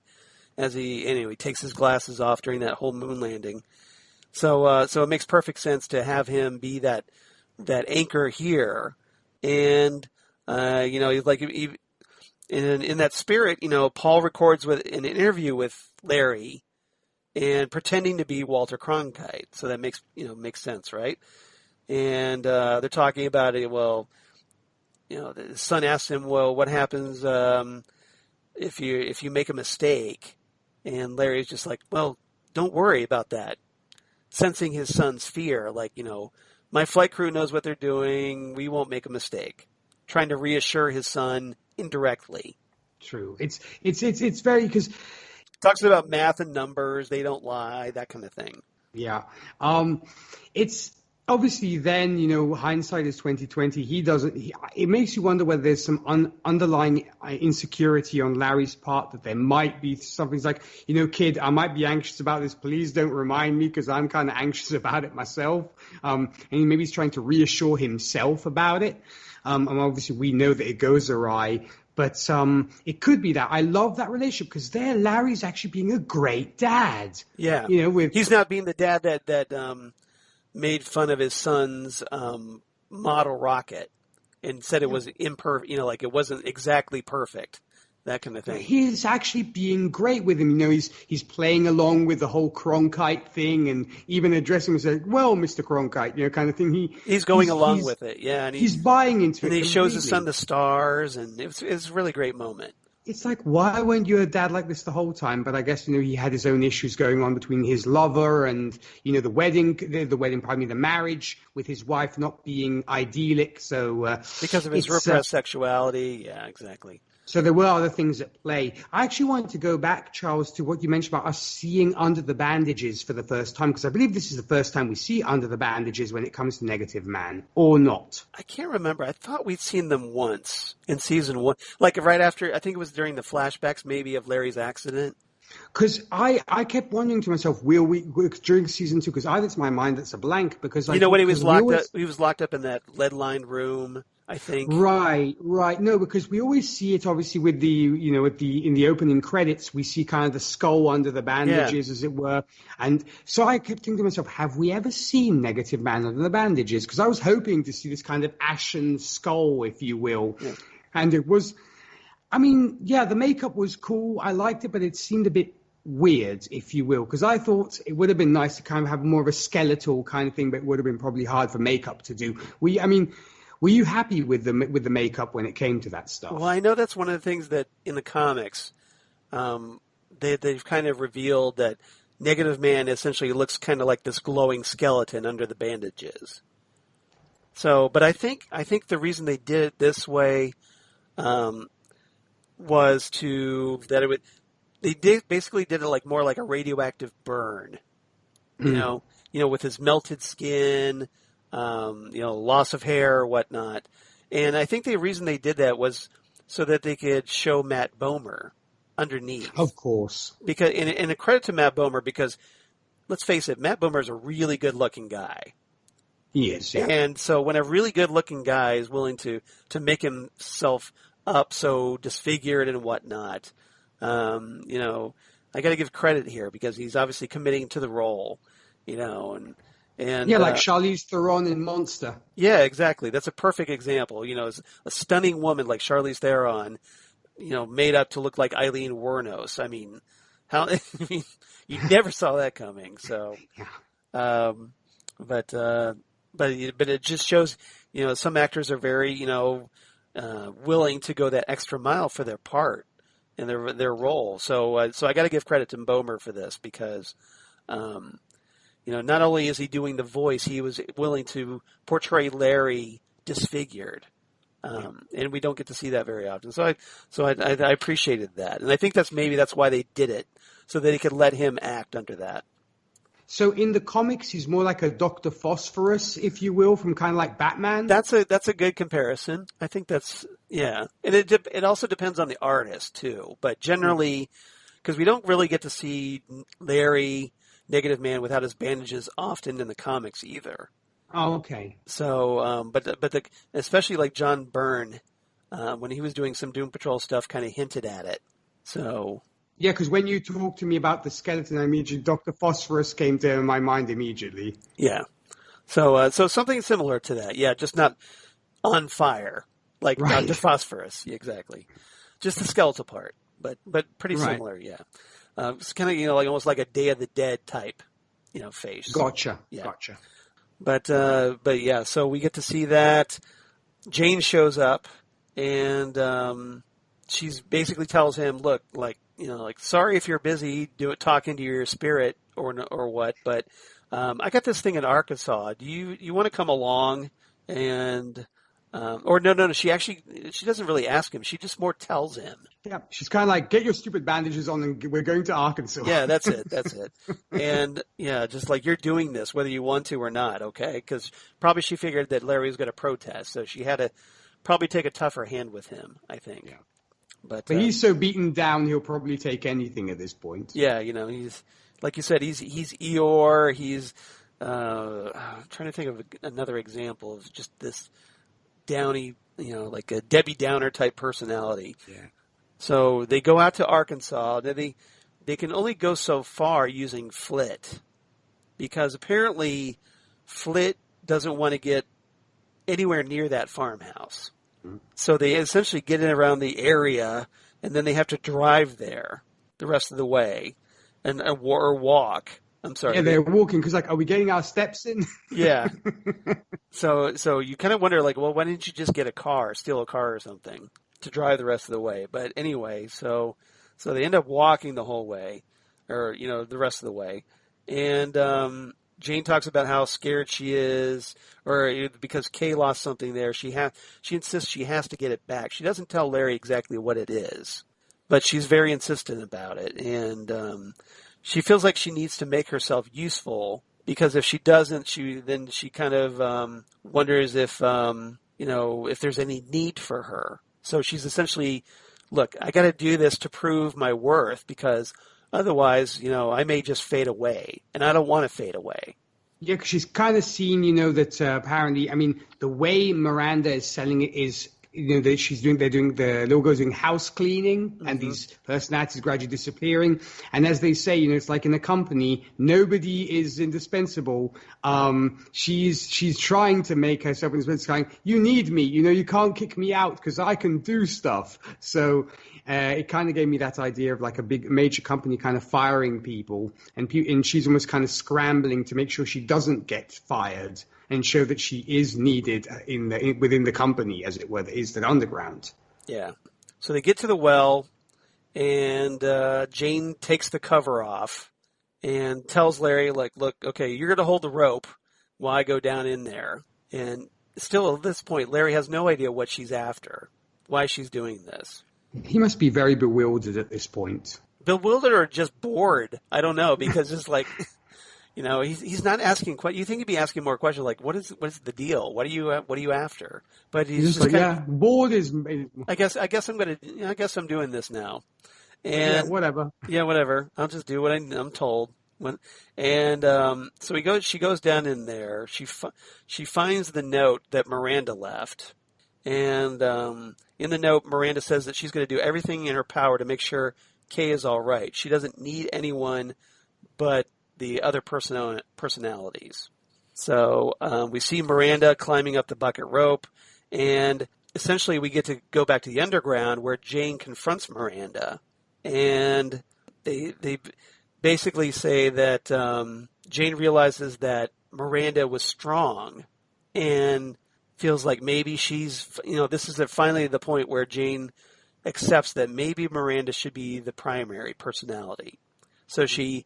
S2: As he takes his glasses off during that whole moon landing, so it makes perfect sense to have him be that anchor here, and he's like in that spirit. Paul records with an interview with Larry, and pretending to be Walter Cronkite, so that makes sense, right? And they're talking about it. Well, the son asks him, well, what happens if you make a mistake? And Larry's just like, well, don't worry about that. Sensing his son's fear, like, my flight crew knows what they're doing. We won't make a mistake. Trying to reassure his son indirectly.
S3: True. It's very, because
S2: talks about math and numbers. They don't lie. That kind of thing.
S3: Yeah. It's obviously then, hindsight is 20/20. It makes you wonder whether there's some underlying insecurity on Larry's part, that there might be something like, kid, I might be anxious about this. Please don't remind me, because I'm kind of anxious about it myself. And maybe he's trying to reassure himself about it. And obviously we know that it goes awry. But it could be that. I love that relationship because there Larry's actually being a great dad.
S2: Yeah.
S3: With
S2: He's not being the dad that made fun of his son's model rocket and said it was imperfect, like it wasn't exactly perfect, that kind of thing.
S3: He's actually being great with him. He's playing along with the whole Cronkite thing and even addressing him as like, well, Mr. Cronkite, kind of thing.
S2: He's going along with it, yeah. And
S3: he's buying into it.
S2: And he
S3: completely.
S2: shows his son the stars, and it's a really great moment.
S3: It's like, why weren't you a dad like this the whole time? But I guess, he had his own issues going on between his lover and, the wedding, the marriage with his wife not being idyllic. So,
S2: because of his repressed sexuality. Yeah, exactly.
S3: So there were other things at play. I actually wanted to go back, Charles, to what you mentioned about us seeing under the bandages for the first time, because I believe this is the first time we see under the bandages when it comes to Negative Man, or not.
S2: I can't remember. I thought we'd seen them once in season 1, like right after, I think it was during the flashbacks maybe of Larry's accident.
S3: Because I kept wondering to myself, will we during season 2? Because either it's my mind that's a blank. Because when he was
S2: locked up in that lead-lined room, I think.
S3: Right. No, because we always see it obviously with in the opening credits, we see kind of the skull under the bandages, as it were. And so I kept thinking to myself, have we ever seen Negative Man under the bandages? Because I was hoping to see this kind of ashen skull, if you will. Yeah. And it was, the makeup was cool. I liked it, but it seemed a bit weird, if you will, because I thought it would have been nice to kind of have more of a skeletal kind of thing, but it would have been probably hard for makeup to do. Were you happy with the makeup when it came to that stuff?
S2: Well, I know that's one of the things that in the comics, they've kind of revealed that Negative Man essentially looks kind of like this glowing skeleton under the bandages. So, but I think the reason they did it this way was basically did it like more like a radioactive burn, with his melted skin. Loss of hair or whatnot. And I think the reason they did that was so that they could show Matt Bomer underneath.
S3: Of course.
S2: Because, and a credit to Matt Bomer, because let's face it, Matt Bomer is a really good looking guy.
S3: He is, yeah.
S2: And so when a really good looking guy is willing to make himself up so disfigured and whatnot, I got to give credit here because he's obviously committing to the role, And
S3: like Charlize Theron in Monster.
S2: Yeah, exactly. That's a perfect example. A stunning woman like Charlize Theron, made up to look like Eileen Wuornos. You never saw that coming. So, yeah. But it just shows, some actors are very, willing to go that extra mile for their part and their role. So I got to give credit to Bomer for this because. Not only is he doing the voice, he was willing to portray Larry disfigured, and we don't get to see that very often. So I appreciated that, and I think that's why they did it, so that he could let him act under that.
S3: So in the comics, he's more like a Dr. Phosphorus, if you will, from kind of like Batman.
S2: That's a good comparison. I think that's and it also depends on the artist too, but generally, because we don't really get to see Larry. Negative Man without his bandages often in the comics either.
S3: Oh, okay.
S2: So, especially like John Byrne, when he was doing some Doom Patrol stuff, kind of hinted at it. So.
S3: Yeah, because when you talked to me about the skeleton, Dr. Phosphorus came to my mind immediately.
S2: Yeah. So something similar to that. Yeah, just not on fire like Dr. Phosphorus. Yeah, exactly. Just the skeletal part, but pretty similar. Yeah. It's kind of, like almost like a Day of the Dead type, face.
S3: Gotcha.
S2: Yeah.
S3: Gotcha.
S2: But yeah, so we get to see that. Jane shows up and she's basically tells him, look, sorry if you're busy talking to your spirit or what, but I got this thing in Arkansas. Do you want to come along? And no. She doesn't really ask him. She just more tells him.
S3: Yeah, she's kind of like, get your stupid bandages on and we're going to Arkansas.
S2: Yeah, that's it. And yeah, just like you're doing this, whether you want to or not, okay? Because probably she figured that Larry was going to protest, so she had to probably take a tougher hand with him, I think. Yeah. But
S3: he's so beaten down, he'll probably take anything at this point.
S2: Yeah, he's, like you said, he's Eeyore. He's, I'm trying to think of another example of just this downy like a Debbie Downer type personality.
S3: Yeah.
S2: So they go out to Arkansas. They can only go so far using Flit, because apparently Flit doesn't want to get anywhere near that farmhouse. Mm-hmm. So they essentially get in around the area, and then they have to drive there the rest of the way, or walk. I'm sorry.
S3: Yeah, they're walking because, are we getting our steps in?
S2: Yeah. So you kind of wonder, well, why didn't you just get steal a car or something to drive the rest of the way? But anyway, so they end up walking the whole way, or the rest of the way, and Jane talks about how scared she is, or because Kay lost something there. She insists she has to get it back. She doesn't tell Larry exactly what it is, but she's very insistent about it, and she feels like she needs to make herself useful, because if she doesn't, she kind of wonders if there's any need for her. So she's essentially, look, I got to do this to prove my worth, because otherwise, I may just fade away, and I don't want to fade away.
S3: Yeah, because she's kind of seen, that apparently, the way Miranda is selling it is, that the little girl's doing house cleaning, mm-hmm. and these personalities gradually disappearing. And as they say, it's like in a company, nobody is indispensable. She's trying to make herself indispensable. You need me, you can't kick me out because I can do stuff. So it kind of gave me that idea of a big major company kind of firing people, and she's almost kind of scrambling to make sure she doesn't get fired, and show that she is needed within the company, as it were, that is the underground.
S2: Yeah. So they get to the well, and Jane takes the cover off and tells Larry, look, okay, you're going to hold the rope while I go down in there. And still at this point, Larry has no idea what she's after, why she's doing this.
S3: He must be very bewildered at this point.
S2: Bewildered or just bored? I don't know, because it's he's not asking questions. You think he'd be asking more questions like, what is the deal? What are you after? But he's just
S3: bored is.
S2: I guess I'm doing this now. And
S3: whatever.
S2: Yeah, whatever. I'll just do what I'm told. So she goes down in there. She finds the note that Miranda left, and in the note, Miranda says that she's going to do everything in her power to make sure Kay is all right. She doesn't need anyone but the other personalities. So we see Miranda climbing up the bucket rope, and essentially we get to go back to the underground where Jane confronts Miranda, and they basically say that Jane realizes that Miranda was strong and feels like maybe she's, this is finally the point where Jane accepts that maybe Miranda should be the primary personality. So she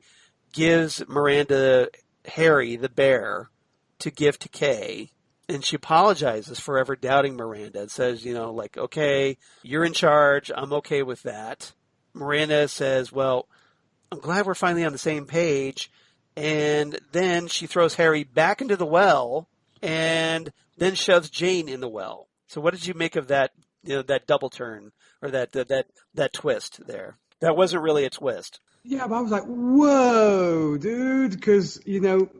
S2: gives Miranda Harry, the bear, to give to Kay, and she apologizes for ever doubting Miranda and says, okay, you're in charge, I'm okay with that. Miranda says, well, I'm glad we're finally on the same page, and then she throws Harry back into the well, and then shoves Jane in the well. So what did you make of that, that double turn, or that twist there? That wasn't really a twist.
S3: Yeah, but I was like, whoa, dude, because,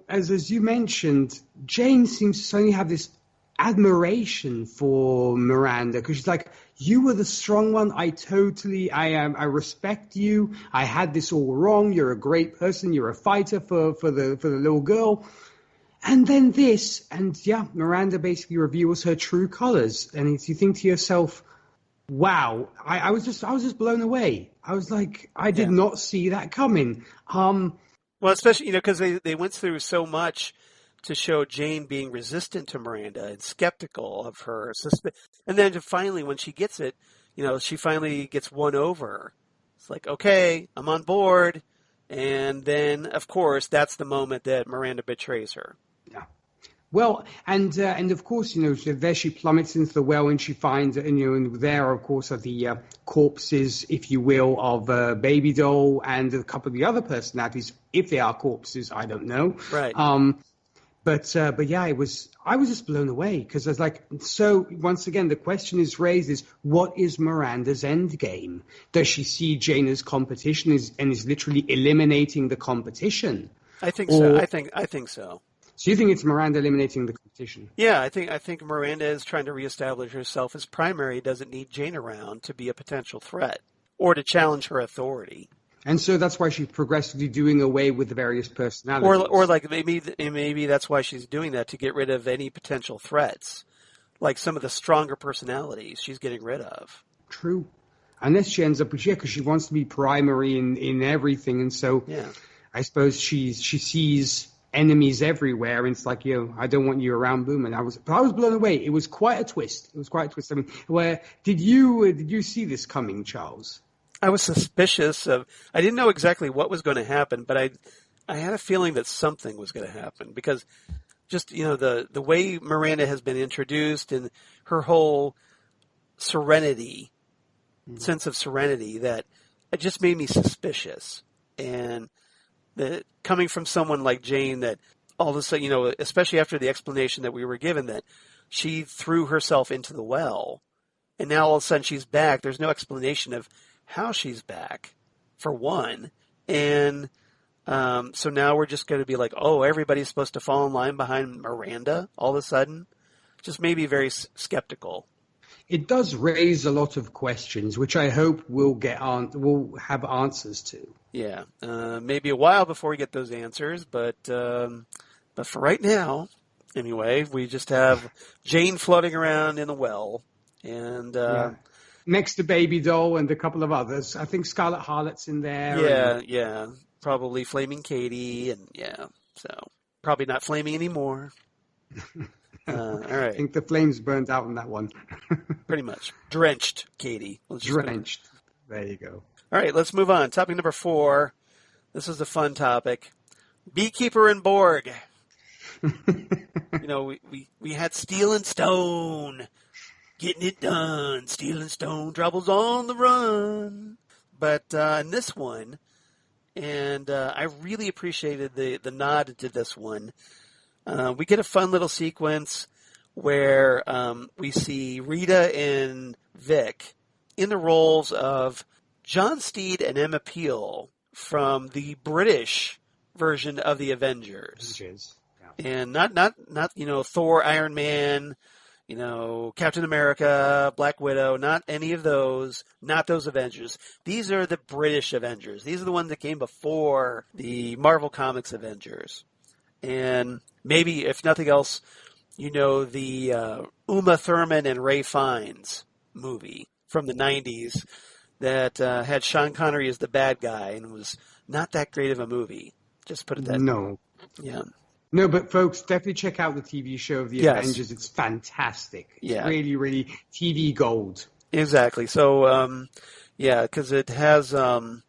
S3: as you mentioned, Jane seems to suddenly have this admiration for Miranda, because she's like, you were the strong one. I respect you. I had this all wrong. You're a great person. You're a fighter for the little girl. And then this, and yeah, Miranda basically reveals her true colors. And you think to yourself, wow, I was just blown away. I was like, I did not see that coming.
S2: Well, especially, because they went through so much to show Jane being resistant to Miranda and skeptical of her. And then finally, when she gets it, she finally gets won over. It's like, okay, I'm on board. And then, of course, that's the moment that Miranda betrays her.
S3: Yeah. Well, and of course, there she plummets into the well, and she finds, and there, of course, are the corpses, if you will, of Baby Doll and a couple of the other personalities, if they are corpses, I don't know.
S2: Right.
S3: But yeah, I was just blown away, because I was like, so once again, the question is raised is, what is Miranda's end game? Does she see Jane as competition and is literally eliminating the competition?
S2: I think so. I think so.
S3: So you think it's Miranda eliminating the competition?
S2: Yeah, I think Miranda is trying to reestablish herself as primary, doesn't need Jane around to be a potential threat or to challenge her authority.
S3: And so that's why she's progressively doing away with the various personalities.
S2: Or like maybe that's why she's doing that, to get rid of any potential threats. Like some of the stronger personalities she's getting rid of.
S3: True. Unless she ends up with, because she wants to be primary in everything. And so I suppose she sees enemies everywhere. And it's like, I don't want you around, boom. And I was blown away. It was quite a twist. I mean, did you see this coming, Charles?
S2: I was suspicious of, I didn't know exactly what was going to happen, but I had a feeling that something was going to happen, because just, the way Miranda has been introduced and her whole serenity, sense of serenity, that it just made me suspicious. And that coming from someone like Jane, that all of a sudden, especially after the explanation that we were given, that she threw herself into the well, and now all of a sudden she's back. There's no explanation of how she's back, for one. And so now we're just going to be like, oh, everybody's supposed to fall in line behind Miranda all of a sudden. Just maybe very skeptical.
S3: It does raise a lot of questions, which I hope we'll have answers to.
S2: Yeah, maybe a while before we get those answers, but for right now, anyway, we just have Jane floating around in the well, and
S3: next to Baby Doll and a couple of others. I think Scarlet Harlot's in there.
S2: Yeah, probably Flaming Katie, and so probably not flaming anymore. All right.
S3: I think the flames burned out on that one.
S2: Pretty much. Drenched Katie.
S3: Drenched. There you go.
S2: All right, let's move on. Topic number 4. This is a fun topic. Beekeeper and Borg. We had Steel and Stone. Getting it done. Steel and Stone troubles on the run. But in this one, and I really appreciated the nod to this one, we get a fun little sequence where we see Rita and Vic in the roles of John Steed and Emma Peel from the British version of the Avengers. And not Thor, Iron Man, Captain America, Black Widow, not any of those, not those Avengers. These are the British Avengers. These are the ones that came before the Marvel Comics Avengers. And maybe, if nothing else, the Uma Thurman and Ray Fiennes movie from the 90s that had Sean Connery as the bad guy and was not that great of a movie. Just put it that way.
S3: No.
S2: Yeah.
S3: No, but folks, definitely check out the TV show of the Avengers. It's fantastic. It's really, really TV gold.
S2: Exactly. So, because it has, what's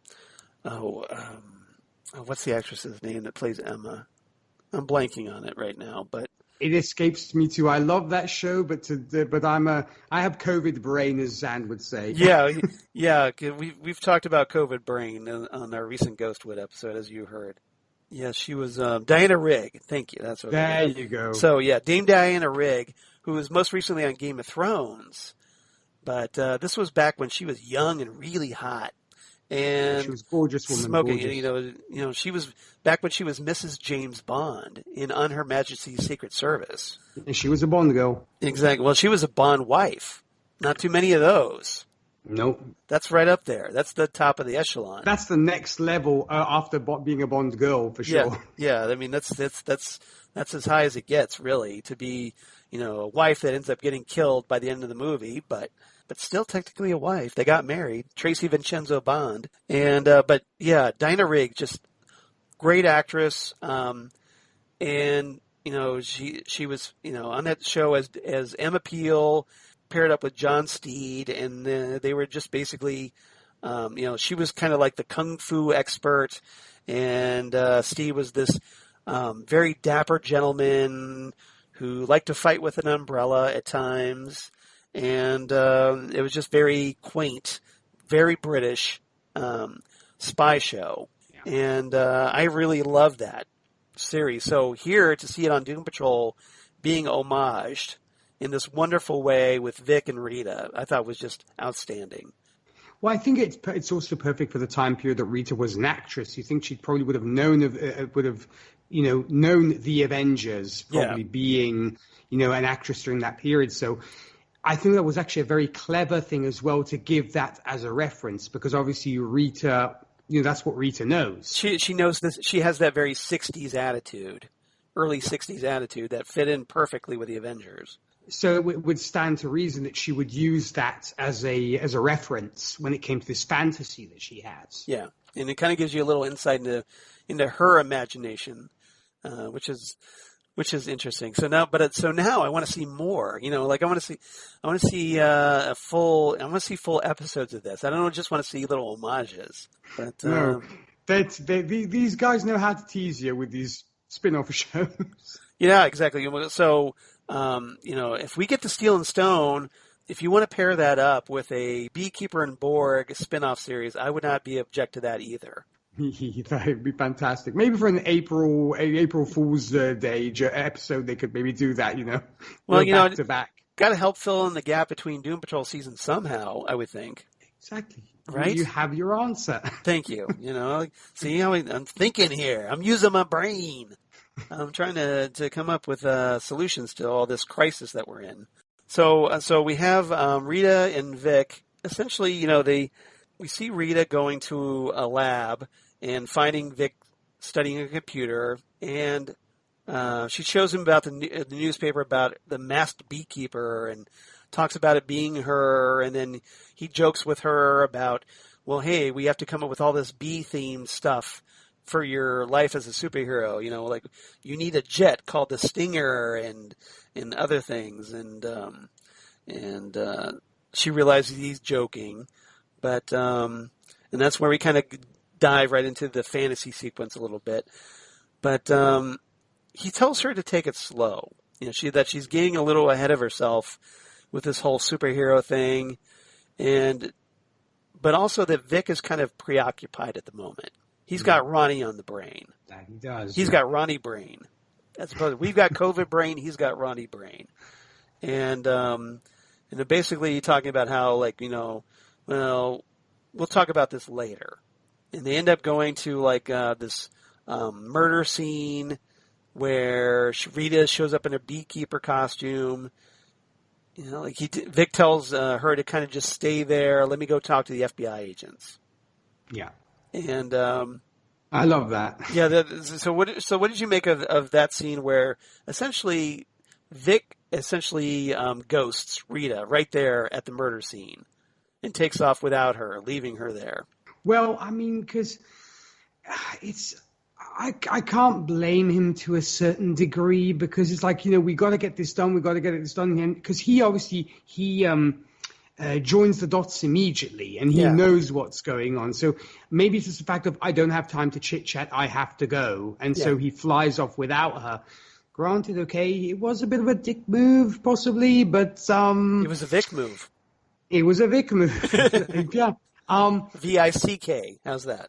S2: the actress's name that plays Emma? I'm blanking on it right now, but
S3: it escapes me too. I love that show, but I have COVID brain, as Zand would say.
S2: Yeah. We've talked about COVID brain on our recent Ghostwood episode, as you heard. Yeah, she was Diana Rigg. Thank you. That's what.
S3: There you go.
S2: So Dame Diana Rigg, who was most recently on Game of Thrones, but this was back when she was young and really hot. And
S3: she was gorgeous woman.
S2: Smoking,
S3: gorgeous.
S2: she was back when she was Mrs. James Bond in On Her Majesty's Secret Service.
S3: And she was a Bond girl.
S2: Exactly. Well, she was a Bond wife. Not too many of those.
S3: Nope.
S2: That's right up there. That's the top of the echelon.
S3: That's the next level after being a Bond girl, for sure.
S2: Yeah. I mean, that's as high as it gets, really, to be, a wife that ends up getting killed by the end of the movie, but still technically a wife. They got married. Tracy Vincenzo Bond. And, Dinah Rigg, just great actress. And, she was, on that show as Emma Peel, paired up with John Steed, and they were just basically, she was kind of like the kung fu expert, and Steed was this very dapper gentleman who liked to fight with an umbrella at times. And it was just very quaint, very British spy show. Yeah. And I really loved that series. So here, to see it on Doom Patrol being homaged in this wonderful way with Vic and Rita, I thought was just outstanding.
S3: Well, I think it's also perfect for the time period that Rita was an actress. You think she probably would have known known the Avengers, probably being, an actress during that period. So I think that was actually a very clever thing as well to give that as a reference, because obviously Rita, that's what Rita knows.
S2: She knows this. She has that very 60s attitude, early 60s attitude that fit in perfectly with the Avengers.
S3: So it would stand to reason that she would use that as a reference when it came to this fantasy that she has.
S2: Yeah, and it kind of gives you a little insight into her imagination, which is interesting. So now I want to see more. I want to see full episodes of this. I don't just want to see little homages. But
S3: no, these guys know how to tease you with these spin-off shows.
S2: Yeah, exactly. So. If we get to Steel and Stone, if you want to pair that up with a Beekeeper and Borg spin-off series, I would not be object to that either.
S3: That would be fantastic. Maybe for an April Fool's Day episode, they could maybe do that,
S2: Well,
S3: back to back.
S2: Got to help fill in the gap between Doom Patrol seasons somehow, I would think.
S3: Exactly.
S2: Right?
S3: You have your answer.
S2: Thank you. See how I'm thinking here. I'm using my brain. I'm trying to come up with solutions to all this crisis that we're in. So we have Rita and Vic. Essentially, we see Rita going to a lab and finding Vic studying a computer, and she shows him about the newspaper about the masked beekeeper and talks about it being her, and then he jokes with her about, well, hey, we have to come up with all this bee-themed stuff for your life as a superhero, like you need a jet called the Stinger and other things, and she realizes he's joking, but and that's where we kind of dive right into the fantasy sequence a little bit. But he tells her to take it slow, that she's getting a little ahead of herself with this whole superhero thing, but also that Vic is kind of preoccupied at the moment. He's got Ronnie on the brain.
S3: That he does.
S2: He's got Ronnie brain. That's opposed. We've got COVID brain. He's got Ronnie brain. And basically talking about how, well, we'll talk about this later. And they end up going to this murder scene where Rita shows up in a beekeeper costume. Vic tells her to kind of just stay there. Let me go talk to the FBI agents.
S3: Yeah.
S2: And
S3: I love that.
S2: Yeah. So what did you make of that scene where essentially Vic ghosts Rita right there at the murder scene and takes off without her, leaving her there?
S3: Well, I mean, because I can't blame him to a certain degree, because it's like, we got to get this done. We got to get this done. Because he obviously joins the dots immediately, and he knows what's going on. So maybe it's just the fact of, I don't have time to chit-chat, I have to go. And so he flies off without her. Granted, okay, it was a bit of a dick move, possibly, but...
S2: it was a Vic move.
S3: It was a Vic move, yeah.
S2: V-I-C-K, how's that?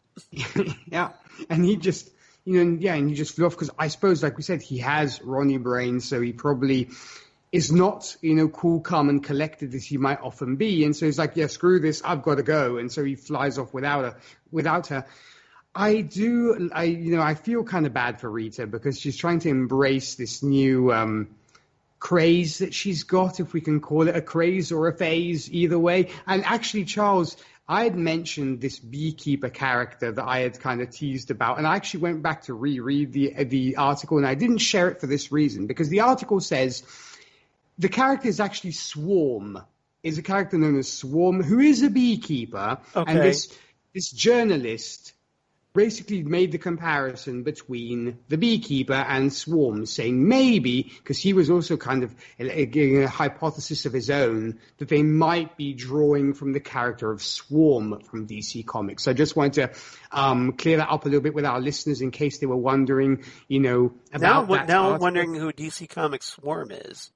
S3: Yeah, and he just... and he just flew off, because I suppose, like we said, he has Ronnie brain, so he probably... is not, cool, calm, and collected as he might often be. And so he's like, yeah, screw this, I've got to go. And so he flies off without her. I feel kind of bad for Rita, because she's trying to embrace this new craze that she's got, if we can call it a craze or a phase, either way. And actually, Charles, I had mentioned this beekeeper character that I had kind of teased about, and I actually went back to reread the article, and I didn't share it for this reason, because the article says... the character is actually Swarm, is a character known as Swarm, who is a beekeeper. Okay. And this journalist basically made the comparison between the beekeeper and Swarm, saying maybe, because he was also kind of giving a hypothesis of his own, that they might be drawing from the character of Swarm from DC Comics. So I just wanted to clear that up a little bit with our listeners in case they were wondering, about that.
S2: Now I'm wondering who DC Comics Swarm is.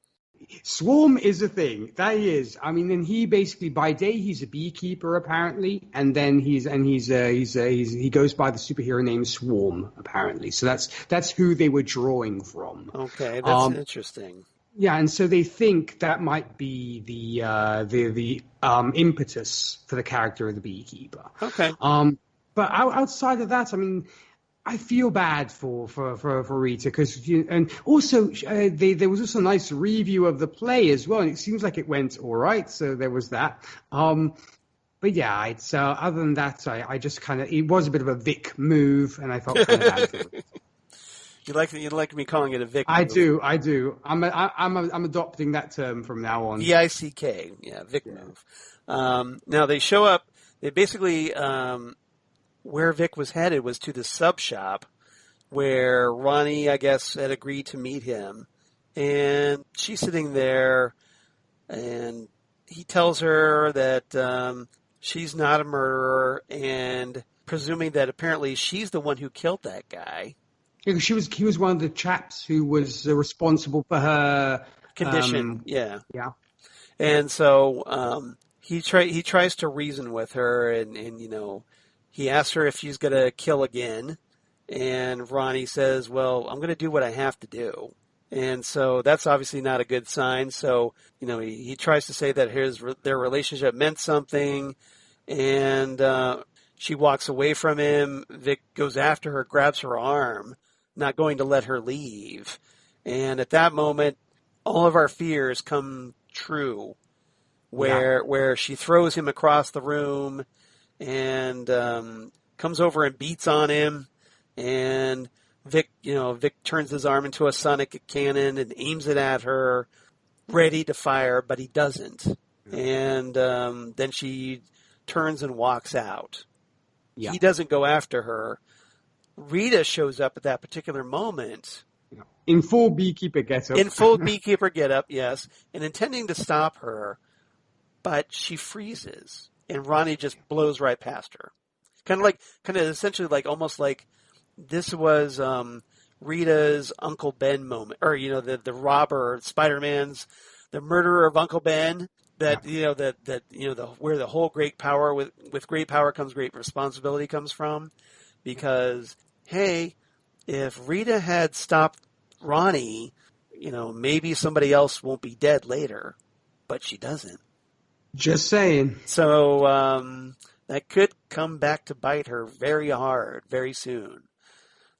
S3: Swarm is a thing. That he is. I mean, and he basically, by day, he's a beekeeper apparently, and then he goes by the superhero name Swarm apparently. So that's who they were drawing from.
S2: Okay, that's interesting.
S3: Yeah, and so they think that might be the impetus for the character of the beekeeper.
S2: Okay.
S3: But outside of that, I mean, I feel bad for Rita because and also there was also a nice review of the play as well, and it seems like it went all right. So there was that. But yeah, it's other than that, I just kind of it was a bit of a Vic move, and I felt kind of bad for it.
S2: You like me calling it a Vic
S3: I
S2: move.
S3: do. I'm adopting that term from now on.
S2: VICK, yeah, Vic move. Now they show up. They basically where Vic was headed was to the sub shop where Roni, I guess, had agreed to meet him, and she's sitting there, and he tells her that she's not a murderer, and presuming that apparently she's the one who killed that guy.
S3: Yeah, he was one of the chaps who was responsible for her
S2: Condition, yeah.
S3: Yeah.
S2: And so he tries to reason with her, and he asks her if she's going to kill again. And Roni says, well, I'm going to do what I have to do. And so that's obviously not a good sign. So, he tries to say that their relationship meant something. And she walks away from him. Vic goes after her, grabs her arm, not going to let her leave. And at that moment, all of our fears come true, where she throws him across the room and comes over and beats on him. And Vic turns his arm into a sonic cannon and aims it at her, ready to fire, but he doesn't. And then she turns and walks out. Yeah. He doesn't go after her. Rita shows up at that particular moment.
S3: In full beekeeper getup.
S2: In full beekeeper getup, yes. And intending to stop her, but she freezes. And Roni just blows right past her. Kind of essentially like almost like this was Rita's Uncle Ben moment. Or, the robber, Spider-Man's, the murderer of Uncle Ben. That, where the whole great power, with great power comes great responsibility comes from. Because, hey, if Rita had stopped Roni, maybe somebody else won't be dead later. But she doesn't.
S3: Just saying.
S2: So that could come back to bite her very hard, very soon.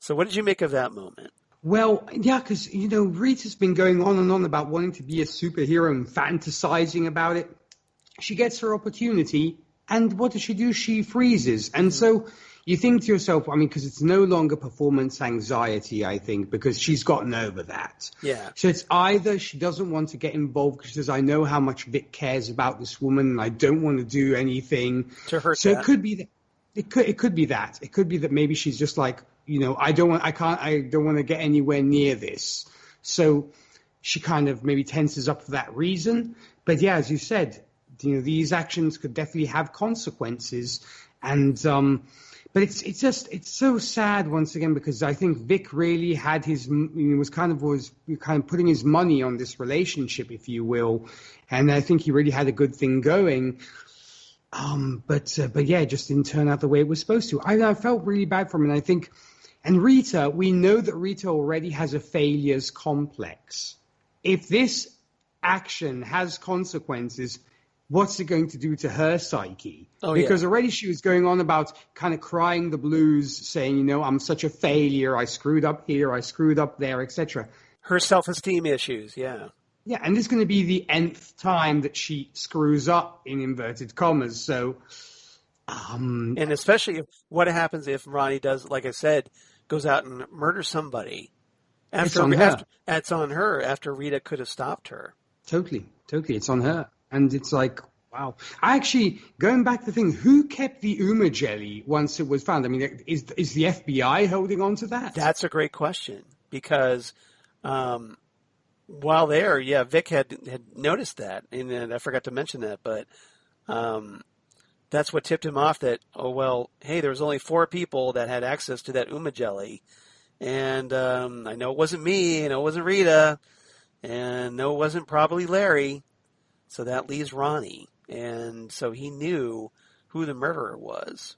S2: So what did you make of that moment?
S3: Well, yeah, because, Rita's been going on and on about wanting to be a superhero and fantasizing about it. She gets her opportunity, and what does she do? She freezes. And so you think to yourself, I mean, because it's no longer performance anxiety, I think, because she's gotten over that.
S2: Yeah.
S3: So it's either she doesn't want to get involved because she says, I know how much Vic cares about this woman, and I don't want to do anything.
S2: To hurt
S3: so
S2: that.
S3: It could be that. It could be that. It could be that maybe she's just like, I don't want to get anywhere near this. So she kind of maybe tenses up for that reason. But yeah, as you said, these actions could definitely have consequences. And, but it's so sad once again, because I think Vic really had was kind of putting his money on this relationship, if you will. And I think he really had a good thing going. But yeah, it just didn't turn out the way it was supposed to. I felt really bad for him. And I think, and Rita, we know that Rita already has a failures complex. If this action has consequences, what's it going to do to her psyche? Because already she was going on about kind of crying the blues, saying, I'm such a failure. I screwed up here. I screwed up there, etc.
S2: Her self-esteem issues, yeah.
S3: Yeah, and this is going to be the nth time that she screws up, in inverted commas. So,
S2: and especially what happens if Roni does, like I said, goes out and murders somebody.
S3: It's on her.
S2: It's on her after Rita could have stopped her.
S3: Totally. It's on her. And it's like, wow. Actually, going back to the thing, who kept the Uma jelly once it was found? I mean, is the FBI holding on to that?
S2: That's a great question, because while there, Vic had noticed that, and I forgot to mention that, but that's what tipped him off that, hey, there was only 4 people that had access to that Uma jelly, and I know it wasn't me, I know it wasn't Rita, and no, it wasn't probably Larry, so that leaves Roni, and so he knew who the murderer was.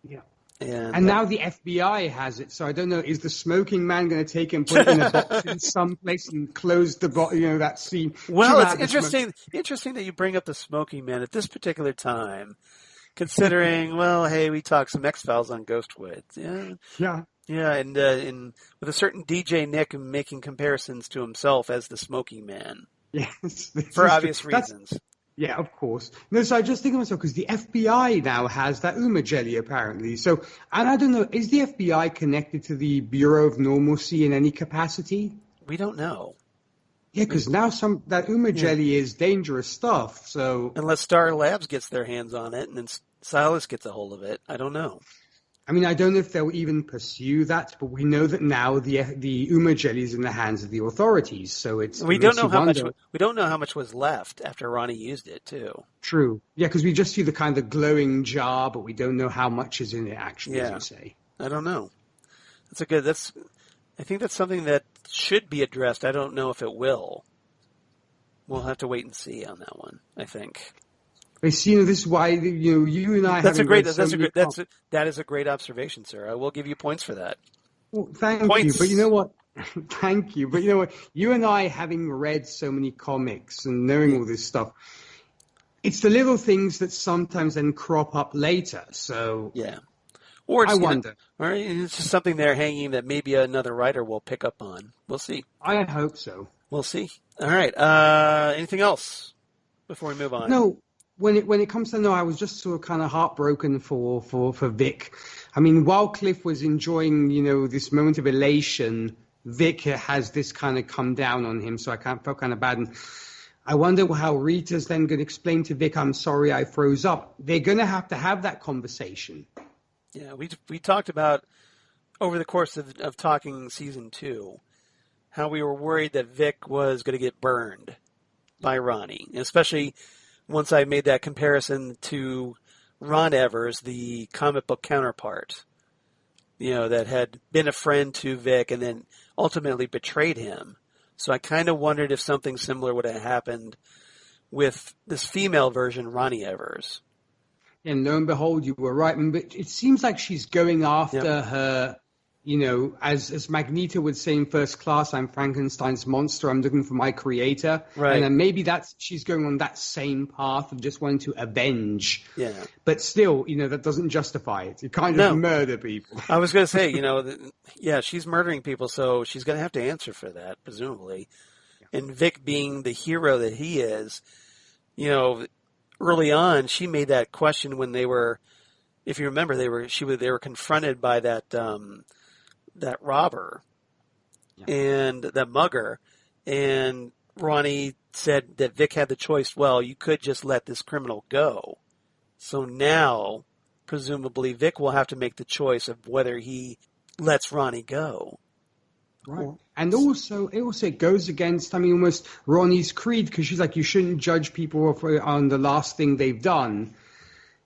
S3: Yeah. And now the FBI has it, so I don't know, is the smoking man going to take it and put it in a box in some place and close the box, that scene?
S2: Well, it's interesting that you bring up the smoking man at this particular time, considering, well, hey, we talked some X-Files on Ghostwood.
S3: Yeah.
S2: Yeah, and with a certain DJ Nick making comparisons to himself as the smoking man.
S3: Yes.
S2: For obvious reasons.
S3: Yeah, of course. No, so I just think of myself, because the FBI now has that Uma jelly, apparently. So, and I don't know, is the FBI connected to the Bureau of Normalcy in any capacity?
S2: We don't know.
S3: Yeah, because now that Uma jelly is dangerous stuff, so...
S2: Unless Star Labs gets their hands on it, and then Silas gets a hold of it. I don't know.
S3: I mean, I don't know if they'll even pursue that, but we know that now the Uma jelly is in the hands of the authorities. So
S2: we don't know how much was left after Roni used it too.
S3: True, yeah, because we just see the kind of glowing jar, but we don't know how much is in it actually. As you say,
S2: I don't know. I think that's something that should be addressed. I don't know if it will. We'll have to wait and see on that one, I think.
S3: This is why you and I.
S2: That is a great observation, sir. I will give you points for that.
S3: Well, thank you. But you know what? Thank you. But you know what? You and I, having read so many comics and knowing all this stuff, it's the little things that sometimes then crop up later. So
S2: yeah, or
S3: I wonder.
S2: Or it's just something there hanging that maybe another writer will pick up on. We'll see.
S3: I hope so.
S2: We'll see. All right. Anything else before we move on?
S3: No. When it comes to I was just sort of kind of heartbroken for Vic. I mean, while Cliff was enjoying, this moment of elation, Vic has this kind of come down on him, so I felt kind of bad. And I wonder how Rita's then going to explain to Vic, I'm sorry I froze up. They're going to have that conversation.
S2: Yeah, we talked about, over the course of talking season 2, how we were worried that Vic was going to get burned by Roni, especially once I made that comparison to Roni Evers, the comic book counterpart, that had been a friend to Vic and then ultimately betrayed him. So I kind of wondered if something similar would have happened with this female version, Roni Evers.
S3: And lo and behold, you were right. But it seems like she's going after her, as Magneto would say in First Class, I'm Frankenstein's monster, I'm looking for my creator.
S2: Right.
S3: And then maybe she's going on that same path of just wanting to avenge.
S2: Yeah.
S3: But still, that doesn't justify it. You can't just murder people.
S2: I was going to say, she's murdering people, so she's going to have to answer for that, presumably. Yeah. And Vic being the hero that he is, early on, she made that question when they were, if you remember, they were confronted by that robber and that mugger, and Roni said that Vic had the choice, well, you could just let this criminal go. So now, presumably, Vic will have to make the choice of whether he lets Roni go.
S3: Right. And also, it goes against, almost Roni's creed, because she's like, you shouldn't judge people on the last thing they've done.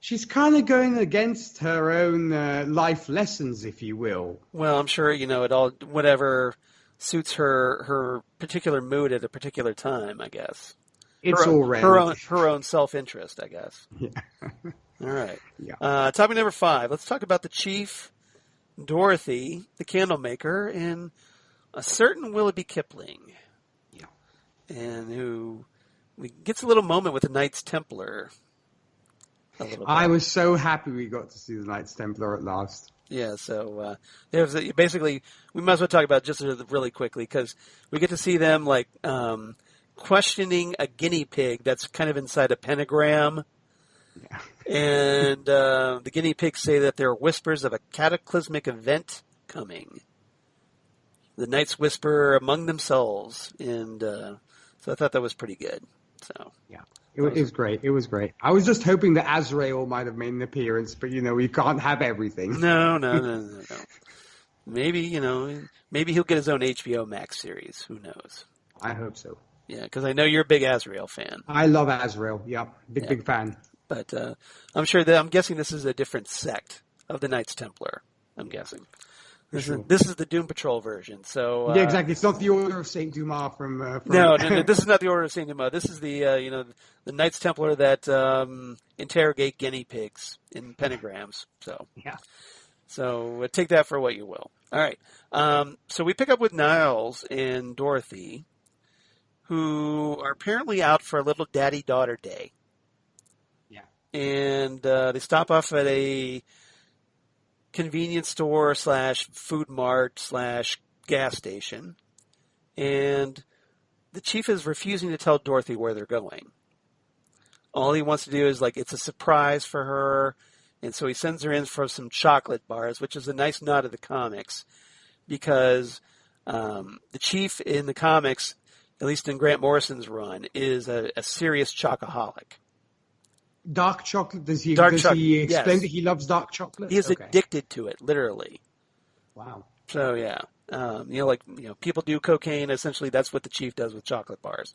S3: She's kind of going against her own life lessons, if you will.
S2: Well, I'm sure, it all, whatever suits her particular mood at a particular time, I guess.
S3: It's all right.
S2: Her own self-interest, I guess.
S3: Yeah.
S2: All right.
S3: Yeah.
S2: Topic number 5. Let's talk about the Chief, Dorothy, the Candlemaker, and a certain Willoughby Kipling.
S3: Yeah.
S2: And who gets a little moment with the Knights Templar.
S3: I was so happy we got to see the Knights Templar at last.
S2: Yeah, so there's basically, we might as well talk about it just really quickly, because we get to see them questioning a guinea pig that's kind of inside a pentagram.
S3: Yeah.
S2: And the guinea pigs say that there are whispers of a cataclysmic event coming. The knights whisper among themselves, and so I thought that was pretty good. So
S3: yeah. It was great. It was great. I was just hoping that Azrael might have made an appearance, but, we can't have everything.
S2: No. Maybe, maybe he'll get his own HBO Max series. Who knows?
S3: I hope so.
S2: Yeah, because I know you're a big Azrael fan.
S3: I love Azrael. Yeah, big fan.
S2: But I'm guessing this is a different sect of the Knights Templar. I'm guessing. This is the Doom Patrol version. So
S3: yeah, exactly. It's not the Order of Saint Dumas from
S2: No. This is not the Order of Saint Dumas. This is the the Knights Templar that interrogate guinea pigs in pentagrams. So
S3: yeah.
S2: So take that for what you will. All right. So we pick up with Niles and Dorothy, who are apparently out for a little daddy-daughter day.
S3: Yeah.
S2: And they stop off at a convenience store / food mart / gas station. And the chief is refusing to tell Dorothy where they're going. All he wants to do is, it's a surprise for her. And so he sends her in for some chocolate bars, which is a nice nod to the comics, because the chief in the comics, at least in Grant Morrison's run, is a serious chocoholic.
S3: Dark chocolate? Does he explain that he loves dark chocolate?
S2: He is addicted to it, literally.
S3: Wow.
S2: So, yeah. People do cocaine. Essentially, that's what the chief does with chocolate bars.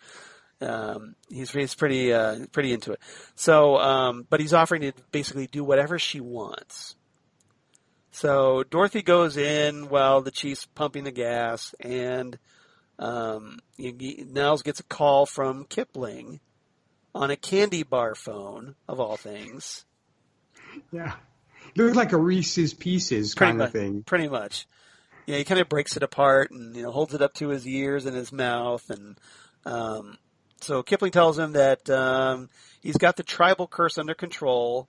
S2: He's pretty into it. So, but he's offering to basically do whatever she wants. So Dorothy goes in while the chief's pumping the gas, and Niles gets a call from Kipling on a candy bar phone, of all things.
S3: Yeah. It looks like a Reese's Pieces kind of thing.
S2: Pretty much. Yeah, he kind of breaks it apart and holds it up to his ears and his mouth, and so Kipling tells him that he's got the tribal curse under control.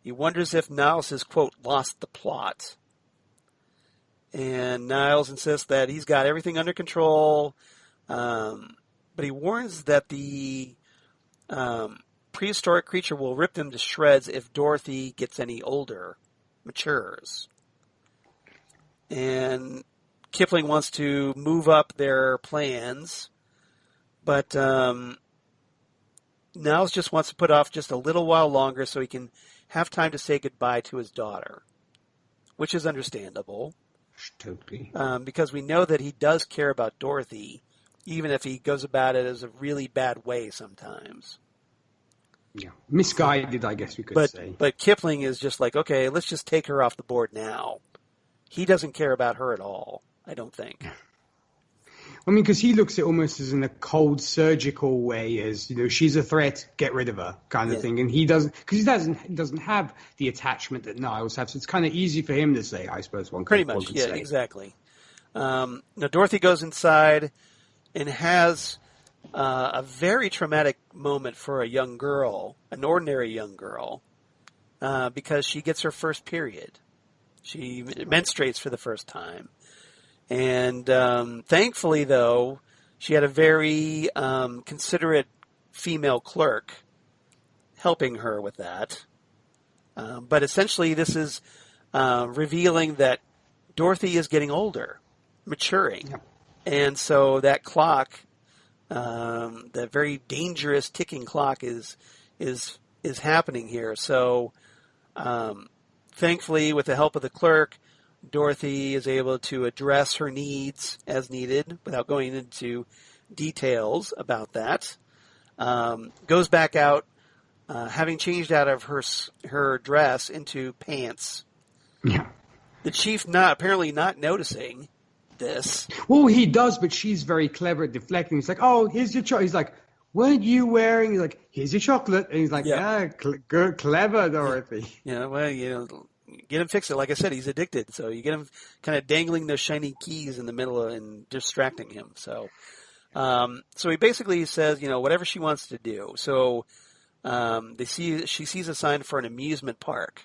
S2: He wonders if Niles has, quote, lost the plot. And Niles insists that he's got everything under control, but he warns that the prehistoric creature will rip them to shreds if Dorothy gets any older, matures. And Kipling wants to move up their plans, but Niles just wants to put off just a little while longer so he can have time to say goodbye to his daughter, which is understandable.
S3: Totally.
S2: Because we know that he does care about Dorothy, even if he goes about it as a really bad way sometimes.
S3: Yeah, misguided, I guess we could say.
S2: But Kipling is just like, okay, let's just take her off the board now. He doesn't care about her at all, I don't think.
S3: I mean, because he looks at it almost as in a cold, surgical way, as, she's a threat, get rid of her, kind of thing. And he doesn't, because he doesn't have the attachment that Niles has. So it's kind of easy for him to say, I suppose.
S2: Pretty much, yeah, say. Exactly. Now, Dorothy goes inside and has a very traumatic moment for a young girl, an ordinary young girl, because she gets her first period. She menstruates for the first time. And thankfully, though, she had a very considerate female clerk helping her with that. But essentially, this is revealing that Dorothy is getting older, maturing. Yep. And so that clock, that very dangerous ticking clock is happening here. So thankfully, with the help of the clerk, Dorothy is able to address her needs as needed without going into details about that. Goes back out, having changed out of her dress into pants.
S3: Yeah.
S2: The chief apparently not noticing this.
S3: Well, he does, but she's very clever at deflecting. He's like, "Oh, here's your chocolate." He's like, "Weren't you wearing?" He's like, "Here's your chocolate." And he's like, good, clever, Dorothy.
S2: Yeah, well, get him fix it. Like I said, he's addicted. So you get him kind of dangling those shiny keys in the middle and distracting him. So he basically says, whatever she wants to do. So she sees a sign for an amusement park,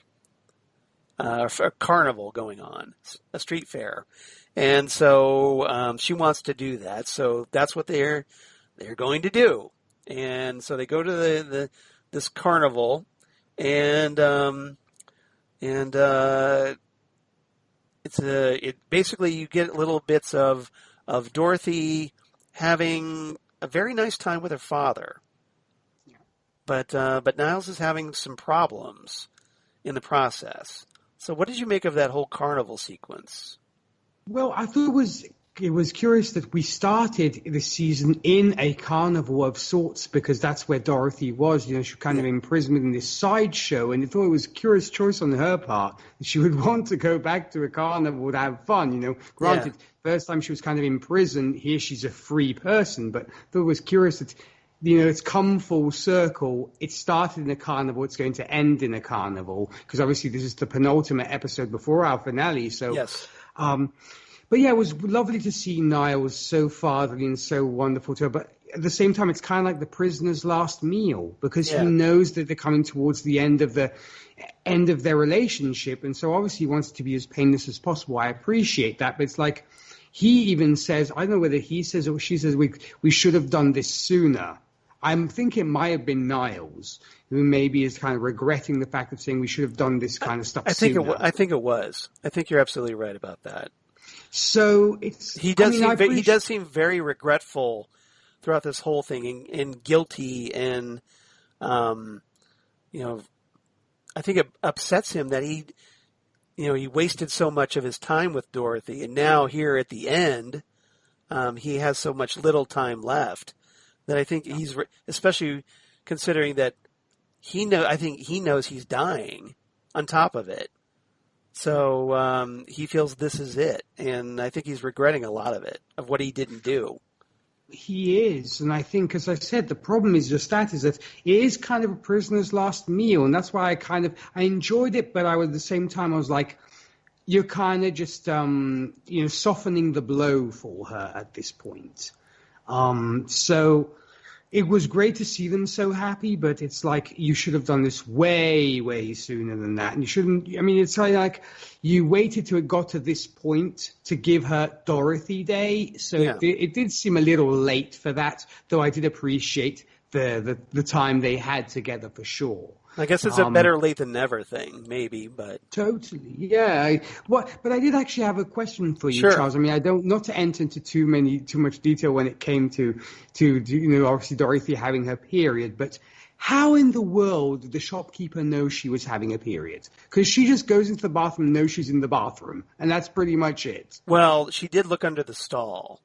S2: for a carnival going on, a street fair. And so she wants to do that. So that's what they're going to do. And so they go to this carnival, and it basically you get little bits of Dorothy having a very nice time with her father, but Niles is having some problems in the process. So what did you make of that whole carnival sequence?
S3: Well, I thought it was curious that we started the season in a carnival of sorts, because that's where Dorothy was. She was kind of imprisoned in this sideshow, and I thought it was a curious choice on her part that she would want to go back to a carnival to have fun. Granted, first time she was kind of imprisoned, here she's a free person, but I thought it was curious that it's come full circle. It started in a carnival. It's going to end in a carnival because obviously this is the penultimate episode before our finale. So,
S2: yes.
S3: But yeah, it was lovely to see Niles so fatherly and so wonderful to her. But at the same time, it's kind of like the prisoner's last meal because he knows that they're coming towards the end of their relationship. And so obviously he wants it to be as painless as possible. I appreciate that. But it's like he even says, I don't know whether he says or she says, we should have done this sooner. I'm thinking it might have been Niles, who maybe is kind of regretting the fact of saying we should have done this kind of stuff sooner.
S2: I think it was. I think you're absolutely right about that.
S3: So
S2: he does seem very regretful throughout this whole thing and guilty and I think it upsets him that he wasted so much of his time with Dorothy, and now here at the end he has so much little time left that I think he's especially considering that I think he knows he's dying on top of it. So he feels this is it, and I think he's regretting a lot of it, of what he didn't do.
S3: He is, and I think, as I said, the problem is just that it is kind of a prisoner's last meal, and that's why I enjoyed it, but at the same time I was like, you're kind of just softening the blow for her at this point. So it was great to see them so happy, but it's like you should have done this way, way sooner than that. And you shouldn't, it's like you waited till it got to this point to give her Dorothy Day. So it did seem a little late for that, though I did appreciate the time they had together for sure.
S2: I guess it's a better late than never thing, maybe, but
S3: totally, yeah. But I did actually have a question for you,
S2: sure.
S3: Charles. I don't not to enter into too much detail when it came to obviously Dorothy having her period, but how in the world did the shopkeeper know she was having a period? Because she just goes into the bathroom and knows she's in the bathroom, and that's pretty much it.
S2: Well, she did look under the stall.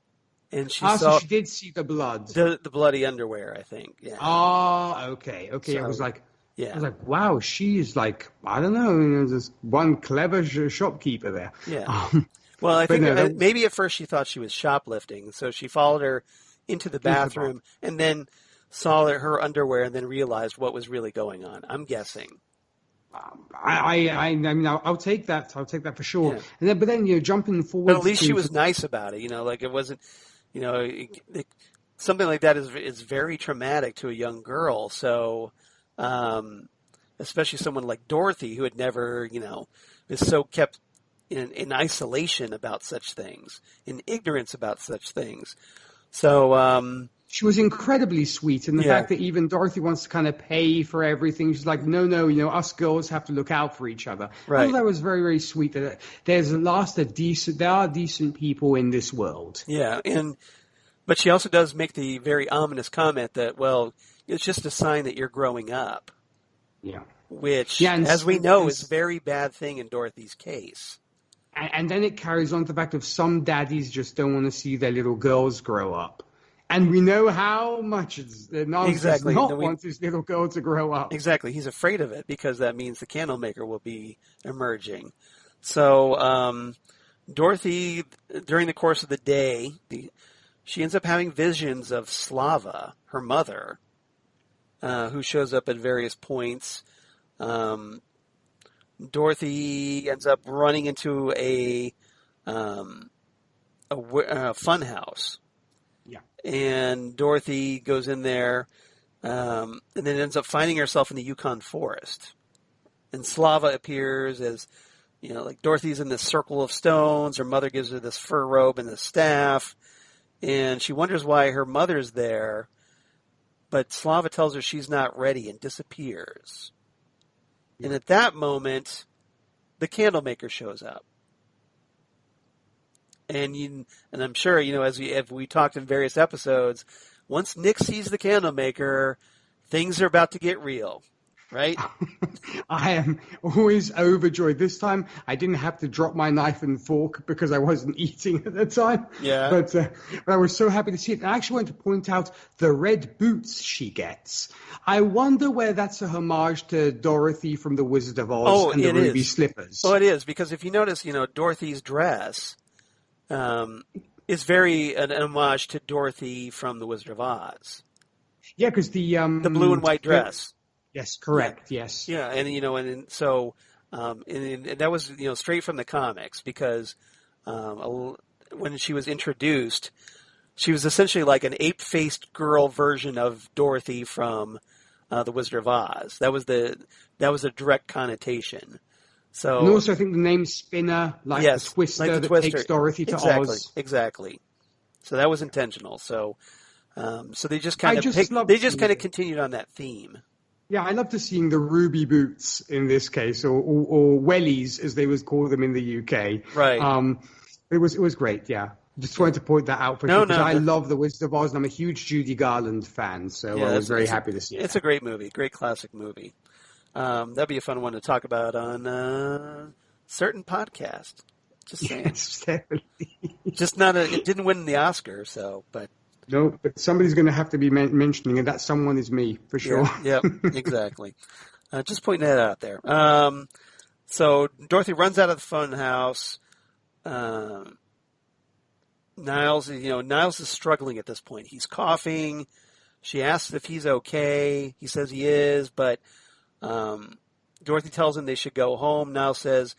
S2: And
S3: she so she did see the blood.
S2: The bloody underwear, I think. Yeah.
S3: Oh, okay. So, I was like, wow, she's like, I don't know, just one clever shopkeeper there.
S2: Yeah. Well, I think maybe at first she thought she was shoplifting, so she followed her into the bathroom and then saw her underwear and then realized what was really going on. I'm guessing.
S3: I'll take that. I'll take that for sure. Yeah. But then, jumping forward.
S2: But at least she was nice about it. Like it wasn't. Something like that is very traumatic to a young girl. So, especially someone like Dorothy, who had never, is so kept in isolation about such things, in ignorance about such things. So,
S3: she was incredibly sweet, and the fact that even Dorothy wants to kind of pay for everything. She's like, no, us girls have to look out for each other.
S2: Right.
S3: That was very, very sweet. That there are decent people in this world.
S2: Yeah, but she also does make the very ominous comment that, well, it's just a sign that you're growing up.
S3: Yeah.
S2: Which, as we know, is a very bad thing in Dorothy's case.
S3: And then it carries on to the fact of some daddies just don't want to see their little girls grow up. And we know how much Niles does not want his little girl to grow up.
S2: Exactly. He's afraid of it because that means the Candlemaker will be emerging. So Dorothy, during the course of the day, she ends up having visions of Slava, her mother, who shows up at various points. Dorothy ends up running into a fun house.
S3: Yeah.
S2: And Dorothy goes in there and then ends up finding herself in the Yukon forest. And Slava appears as, like Dorothy's in this circle of stones. Her mother gives her this fur robe and a staff. And she wonders why her mother's there. But Slava tells her she's not ready and disappears. Yeah. And at that moment, the Candlemaker shows up. And I'm sure, as we talked in various episodes, once Nick sees the Candlemaker, things are about to get real, right?
S3: I am always overjoyed. This time, I didn't have to drop my knife and fork because I wasn't eating at the time.
S2: Yeah.
S3: But I was so happy to see it. And I actually want to point out the red boots she gets. I wonder where that's a homage to Dorothy from The Wizard of Oz and the ruby slippers.
S2: Oh, it is, because if you notice, Dorothy's dress is very an homage to Dorothy from The Wizard of Oz.
S3: Yeah, because
S2: the blue and white dress.
S3: Yes,
S2: Yeah,
S3: correct. Yes.
S2: yeah, and so and that was straight from the comics because when she was introduced, she was essentially like an ape-faced girl version of Dorothy from the Wizard of Oz. That was a direct connotation.
S3: And
S2: So
S3: also, I think the name Spinner, like the
S2: yes, like
S3: twister
S2: the
S3: that
S2: Twister,
S3: takes Dorothy to
S2: exactly,
S3: Oz.
S2: exactly. So that was intentional. So they just
S3: I
S2: kind of
S3: just love
S2: they just
S3: seeing
S2: kind of
S3: it.
S2: continued on that theme.
S3: Yeah, I love to seeing the ruby boots in this case, or wellies as they would call them in the UK.
S2: Right.
S3: It was great. Yeah, just
S2: Yeah.
S3: wanted to point that out for
S2: No,
S3: sure because
S2: no.
S3: I love the Wizard of Oz and I'm a huge Judy Garland fan, so I
S2: Yeah,
S3: was very happy to see
S2: it's
S3: that.
S2: a great movie, great classic movie. That'd be a fun one to talk about on certain podcast. Just saying.
S3: Yes, definitely.
S2: Just not it didn't win the Oscar, so but
S3: No, but somebody's going to have to be mentioning, and that someone is me for
S2: yeah,
S3: sure.
S2: yep, exactly. Just pointing that out there. So Dorothy runs out of the fun house. Niles is struggling at this point. He's coughing. She asks if he's okay. He says he is, but Dorothy tells him they should go home. Niles says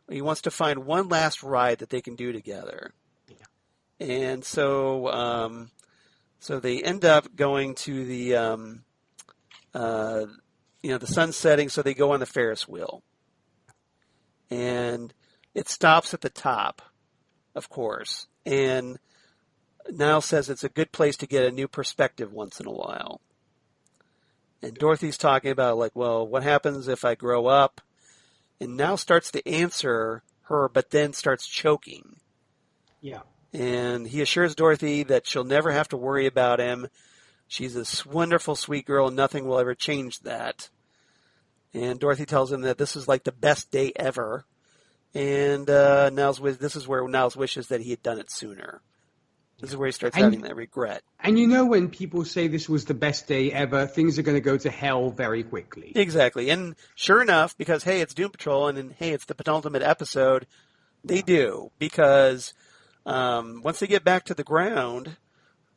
S2: he wants to find one last ride that they can do together. Yeah. And so they end up going to the the sun's setting, so they go on the Ferris wheel. And it stops at the top, of course. And Niles says it's a good place to get a new perspective once in a while. And Dorothy's talking about, like, well, what happens if I grow up? And Niles starts to answer her, but then starts choking.
S3: Yeah.
S2: And he assures Dorothy that she'll never have to worry about him. She's this wonderful, sweet girl, and nothing will ever change that. And Dorothy tells him that this is like the best day ever. And this is where Niles wishes that he had done it sooner. This is where he starts having that regret.
S3: And when people say this was the best day ever, things are going to go to hell very quickly.
S2: Exactly. And sure enough, because, hey, it's Doom Patrol, and then, hey, it's the penultimate episode, they do. Because once they get back to the ground,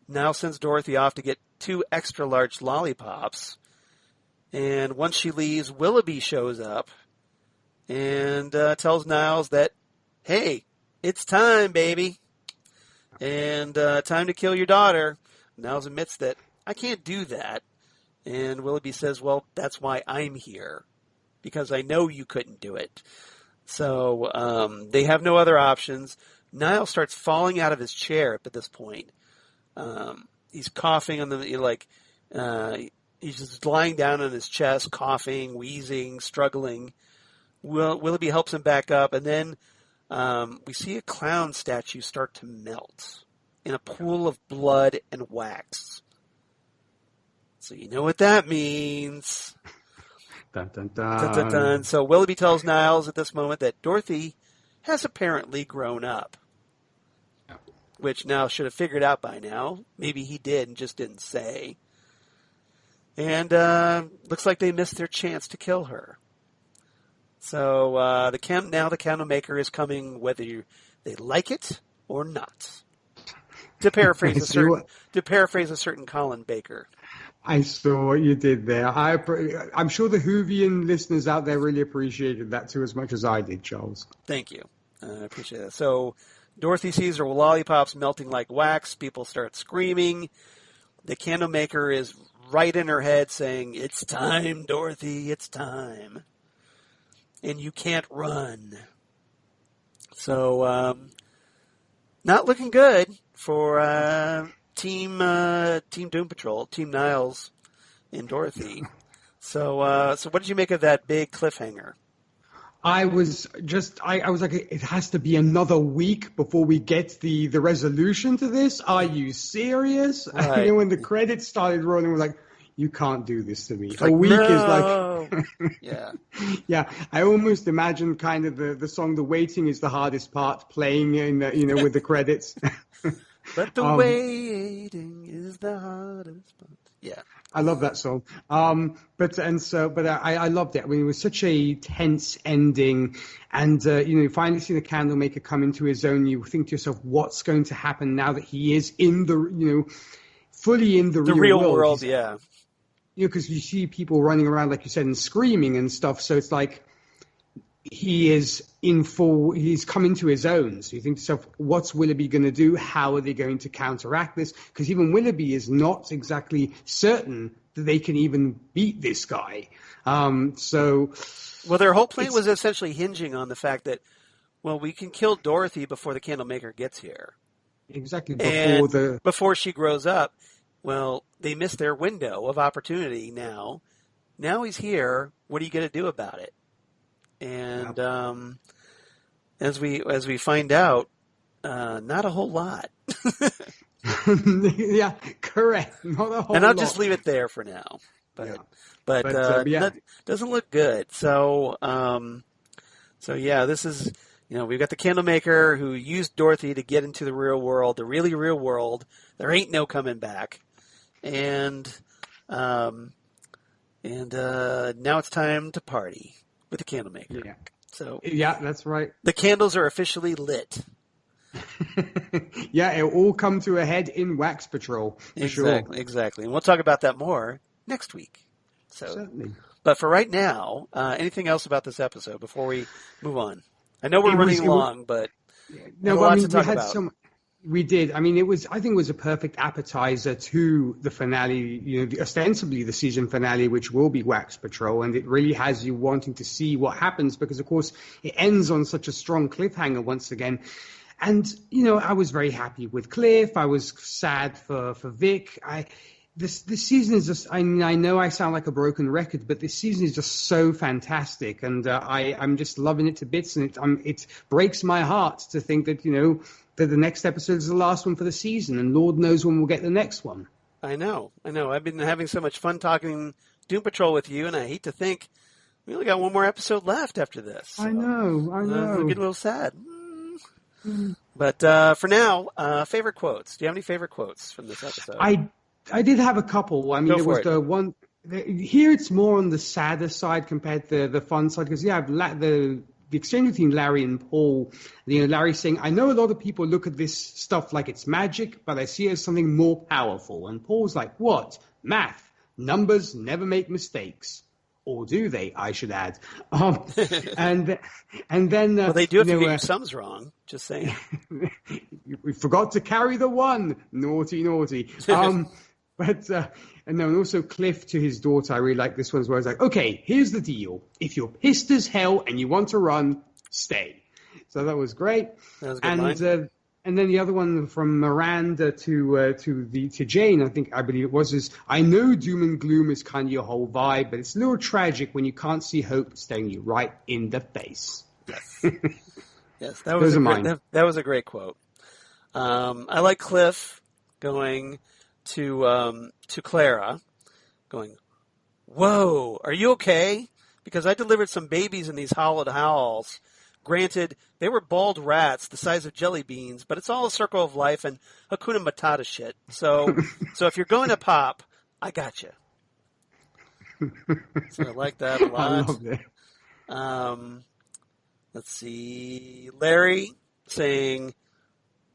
S2: Niles sends Dorothy off to get 2 extra large lollipops. And once she leaves, Willoughby shows up and tells Niles that, hey, it's time, baby. And time to kill your daughter. Niles admits that I can't do that. And Willoughby says, well, that's why I'm here. Because I know you couldn't do it. So they have no other options. Niles starts falling out of his chair at this point. He's coughing on he's just lying down on his chest, coughing, wheezing, struggling. Willoughby helps him back up, and then we see a clown statue start to melt in a pool of blood and wax. So you know what that means.
S3: Dun, dun, dun.
S2: Dun, dun, dun. So Willoughby tells Niles at this moment that Dorothy has apparently grown up, which Niles should have figured out by now. Maybe he did and just didn't say. And looks like they missed their chance to kill her. So the Candlemaker is coming whether they like it or not. To paraphrase a certain Colin Baker.
S3: I saw what you did there. I'm sure the Whovian listeners out there really appreciated that too as much as I did, Charles.
S2: Thank you. I appreciate that. So Dorothy sees her lollipops melting like wax. People start screaming. The Candlemaker is right in her head saying, "It's time, Dorothy, it's time. And you can't run." So, not looking good for Team Doom Patrol, Team Niles and Dorothy. So what did you make of that big cliffhanger?
S3: I was like, it has to be another week before we get the resolution to this. Are you serious?
S2: Right.
S3: When the credits started rolling, we're like, you can't do this to me.
S2: It's
S3: a
S2: like,
S3: week
S2: no.
S3: is like,
S2: yeah.
S3: Yeah, I almost imagine kind of the song "The Waiting is the Hardest Part" playing in with the credits.
S2: But the waiting is the hardest part. Yeah.
S3: I love that song. But I loved it. I mean, it was such a tense ending, and finally seeing the Candlemaker come into his own, you think to yourself, what's going to happen now that he is in the fully in the
S2: real
S3: world.
S2: world, yeah.
S3: You know, because you see people running around, like you said, and screaming and stuff. So it's like he's come into his own. So you think to yourself, what's Willoughby going to do? How are they going to counteract this? Because even Willoughby is not exactly certain that they can even beat this guy. Well,
S2: their whole plan was essentially hinging on the fact that, well, we can kill Dorothy before the Candlemaker gets here.
S3: Exactly.
S2: Before she grows up. Well, they missed their window of opportunity now. Now he's here. What are you going to do about it? And as we find out, not a whole lot.
S3: Yeah, correct. Not a whole lot.
S2: And I'll just leave it there for now. But that doesn't look good. So this is, we've got the Candlemaker who used Dorothy to get into the real world, the really real world. There ain't no coming back. And now it's time to party with the Candlemaker.
S3: Yeah.
S2: So
S3: yeah, that's right.
S2: The candles are officially lit.
S3: Yeah, it'll all come to a head in Wax Patrol, for sure.
S2: Exactly. And we'll talk about that more next week. So,
S3: certainly.
S2: But for right now, anything else about this episode before we move on? I know we're running long, but
S3: no,
S2: lots to talk about.
S3: We did. I mean, I think it was a perfect appetizer to the finale, ostensibly the season finale, which will be Wax Patrol. And it really has you wanting to see what happens because, of course, it ends on such a strong cliffhanger once again. And, I was very happy with Cliff. I was sad for Vic. This season is just, I know I sound like a broken record, but this season is just so fantastic. And I'm just loving it to bits. And it breaks my heart to think that, that the next episode is the last one for the season, and Lord knows when we'll get the next one.
S2: I know. I've been having so much fun talking Doom Patrol with you, and I hate to think we only got one more episode left after this. So,
S3: I know.
S2: I'm getting a little sad. But for now, favorite quotes. Do you have any favorite quotes from this episode?
S3: I did have a couple. I mean, there was the one... Here it's more on the sadder side compared to the fun side, because, the exchange between Larry and Paul, Larry saying, I know a lot of people look at this stuff like it's magic, but I see it as something more powerful. And Paul's like, what? Math. Numbers never make mistakes. Or do they, I should add. And then...
S2: well, they do if you get your sums wrong, just saying.
S3: We forgot to carry the one. Naughty. And then also Cliff to his daughter, I really like this one as well. It's like, okay, here's the deal. If you're pissed as hell and you want to run, stay. So that was great.
S2: That was a good line.
S3: And then the other one from Miranda to Jane, I believe it was, is, I know doom and gloom is kind of your whole vibe, but it's a little tragic when you can't see hope staring you right in the face.
S2: Yes, that was a great quote. I like Cliff going to Clara, going, whoa, are you okay? Because I delivered some babies in these hollowed halls. Granted, they were bald rats the size of jelly beans, but it's all a circle of life and Hakuna Matata shit. So if you're going to pop, I got you. So I like that a lot.
S3: I love that.
S2: Let's see. Larry saying,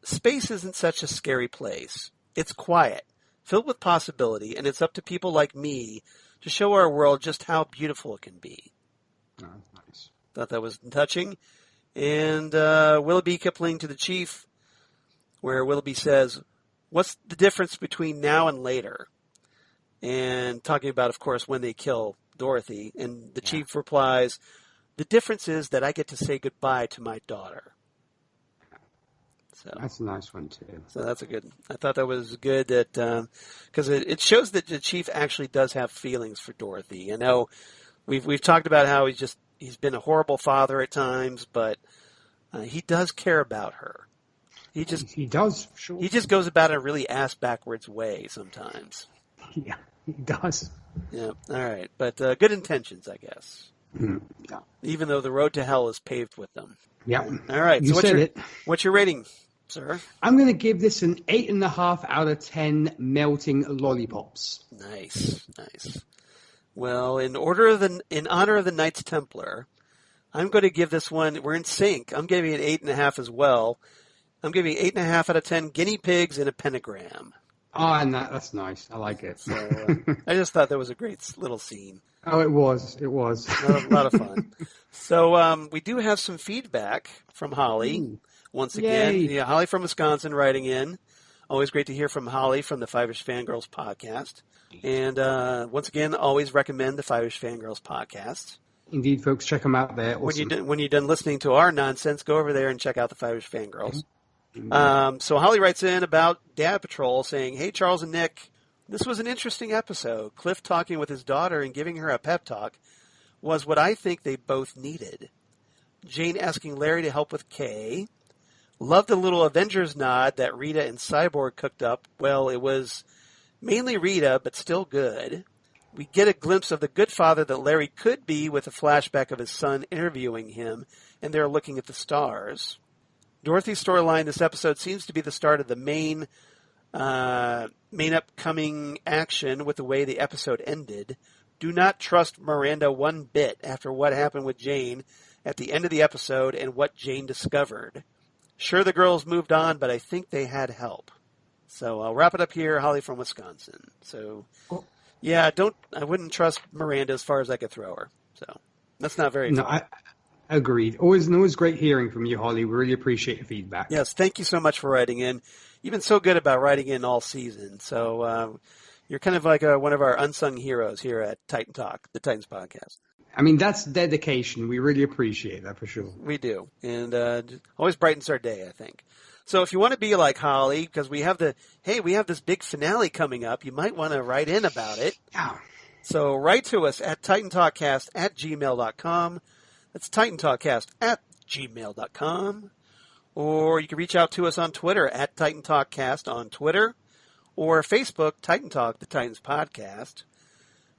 S2: space isn't such a scary place. It's quiet, filled with possibility, and it's up to people like me to show our world just how beautiful it can be.
S3: Oh, nice.
S2: Thought that was touching. And Willoughby Kipling to the chief, where Willoughby says, what's the difference between now and later? And talking about, of course, when they kill Dorothy. And the chief replies, the difference is that I get to say goodbye to my daughter. So
S3: that's a nice one, too.
S2: So that's a good, I thought that was good that, because it shows that the chief actually does have feelings for Dorothy. I know we've talked about how he's been a horrible father at times, but he does care about her. He
S3: does, sure.
S2: He just goes about it a really ass-backwards way sometimes.
S3: Yeah, he does.
S2: Yeah, all right. But good intentions, I guess.
S3: Yeah.
S2: Even though the road to hell is paved with them.
S3: Yeah.
S2: All right.
S3: You said it.
S2: What's your rating, sir?
S3: I'm going to give this an 8.5 out of 10 melting lollipops.
S2: Nice. Well, in honor of the Knights Templar, I'm going to give this one, we're in sync. I'm giving it 8.5 as well. I'm giving 8.5 out of 10 guinea pigs in a pentagram.
S3: Oh, and that's nice. I like it.
S2: So I just thought that was a great little scene.
S3: Oh, it was. It was.
S2: A lot of fun. So we do have some feedback from Holly.
S3: Ooh.
S2: Once again.
S3: Yay.
S2: Yeah, Holly from Wisconsin writing in. Always great to hear from Holly from the Five-ish Fangirls podcast. And once again, always recommend the Five-ish Fangirls podcast.
S3: Indeed, folks, check them out there. Awesome.
S2: When you're done listening to our nonsense, go over there and check out the Five-ish Fangirls. So Holly writes in about Dad Patrol saying, "Hey, Charles and Nick, this was an interesting episode. Cliff talking with his daughter and giving her a pep talk was what I think they both needed. Jane asking Larry to help with Kay. Loved the little Avengers nod that Rita and Cyborg cooked up. Well, it was mainly Rita, but still good. We get a glimpse of the good father that Larry could be with a flashback of his son interviewing him, and they're looking at the stars. Dorothy's storyline this episode seems to be the start of the main upcoming action with the way the episode ended. Do not trust Miranda one bit after what happened with Jane at the end of the episode and what Jane discovered. Sure, the girls moved on, but I think they had help." So I'll wrap it up here, Holly from Wisconsin. So, yeah, I wouldn't trust Miranda as far as I could throw her. So that's not very
S3: No, I agreed. Always great hearing from you, Holly. We really appreciate the feedback.
S2: Yes, thank you so much for writing in. You've been so good about writing in all season. So you're kind of like one of our unsung heroes here at Titan Talk, the Titans podcast.
S3: I mean, that's dedication. We really appreciate that for sure.
S2: We do. And always brightens our day, I think. So if you want to be like Holly, because we have this big finale coming up, you might want to write in about it.
S3: Yeah.
S2: So write to us at titantalkcast@gmail.com. That's titantalkcast@gmail.com. Or you can reach out to us on Twitter at Titan Talk Cast on Twitter, or Facebook, Titan Talk, the Titans Podcast.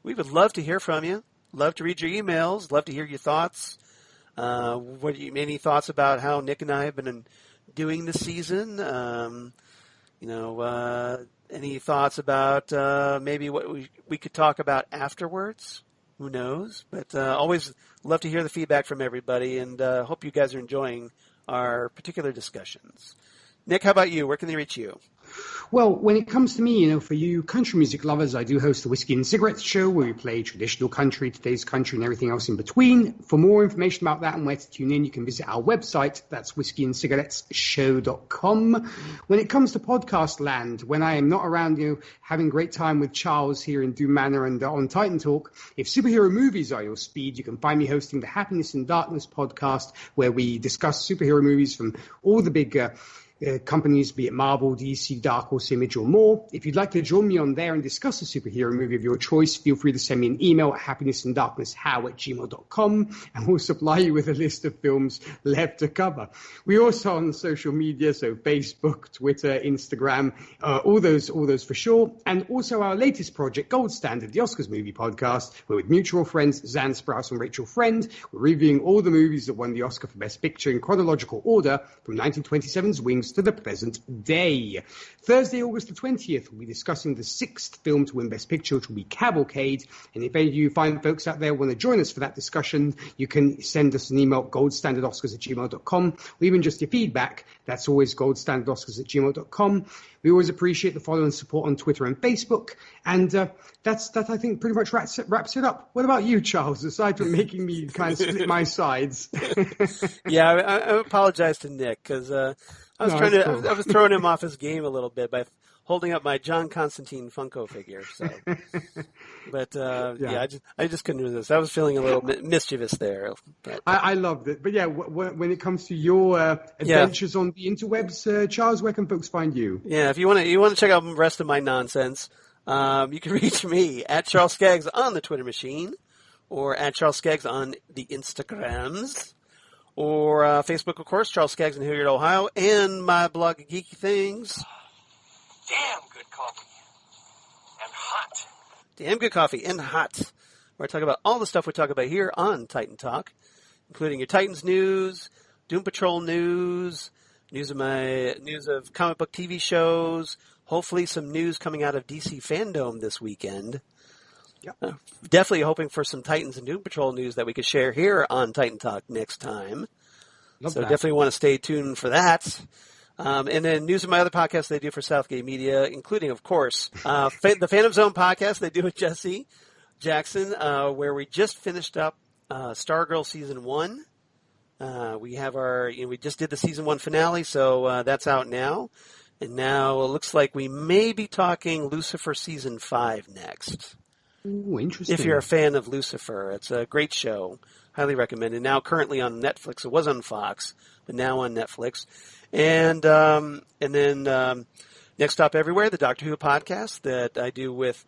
S2: We would love to hear from you. Love to read your emails. Love to hear your thoughts. Any thoughts about how Nick and I have been doing this season? Any thoughts about maybe what we could talk about afterwards? Who knows? But always love to hear the feedback from everybody, and hope you guys are enjoying our particular discussions. Nick, how about you? Where can they reach you?
S3: Well, when it comes to me, for you country music lovers, I do host the Whiskey and Cigarettes show where we play traditional country, today's country, and everything else in between. For more information about that and where to tune in, you can visit our website. That's whiskeyandcigarettesshow.com. When it comes to podcast land, when I am not around, having great time with Charles here in Doom Manor and on Titan Talk, if superhero movies are your speed, you can find me hosting the Happiness and Darkness podcast, where we discuss superhero movies from all the big companies, be it Marvel, DC, Dark Horse, Image, or more. If you'd like to join me on there and discuss a superhero movie of your choice, feel free to send me an email at happinessanddarknesshow@gmail.com, and we'll supply you with a list of films left to cover. We also on social media, so Facebook, Twitter, Instagram, all those for sure. And also our latest project, Gold Standard, the Oscars movie podcast, where with mutual friends Zan Sprouse and Rachel Friend, we're reviewing all the movies that won the Oscar for Best Picture in chronological order from 1927's Wings to the present day. Thursday, August the 20th, we'll be discussing the 6th film to win Best Picture, which will be Cavalcade. And if any of you fine folks out there want to join us for that discussion, you can send us an email at goldstandardoscars@gmail.com, or even just your feedback. That's always goldstandardoscars@gmail.com. We always appreciate the follow and support on Twitter and Facebook. And that I think, pretty much wraps it up. What about you, Charles, aside from making me kind of split my sides?
S2: Yeah, I apologize to Nick, because I was throwing him off his game a little bit by holding up my John Constantine Funko figure. So, but I just couldn't resist. I was feeling a little mischievous there. But
S3: I loved it. But yeah, when it comes to your adventures on the interwebs, Charles, where can folks find you?
S2: Yeah, if you want to check out the rest of my nonsense, you can reach me at Charles Skaggs on the Twitter machine, or at Charles Skaggs on the Instagrams. Or Facebook, of course, Charles Skaggs in Hilliard, Ohio, and my blog, Geeky Things.
S1: Damn good coffee. And hot.
S2: Damn good coffee and hot. Where I talk about all the stuff we talk about here on Titan Talk, including your Titans news, Doom Patrol news of comic book TV shows, hopefully some news coming out of DC Fandom this weekend. Yep. Definitely hoping for some Titans and Doom Patrol news that we could share here on Titan Talk next time. Definitely want to stay tuned for that. And then news of my other podcasts they do for Southgate Media, including, of course, the Phantom Zone podcast they do with Jesse Jackson, where we just finished up Stargirl Season 1. We have we just did the Season 1 finale, so that's out now. And now it looks like we may be talking Lucifer Season 5 next.
S3: Ooh, interesting.
S2: If you're a fan of Lucifer, it's a great show. Highly recommended. Now currently on Netflix. It was on Fox, but now on Netflix. And then Next Stop Everywhere, the Doctor Who podcast that I do with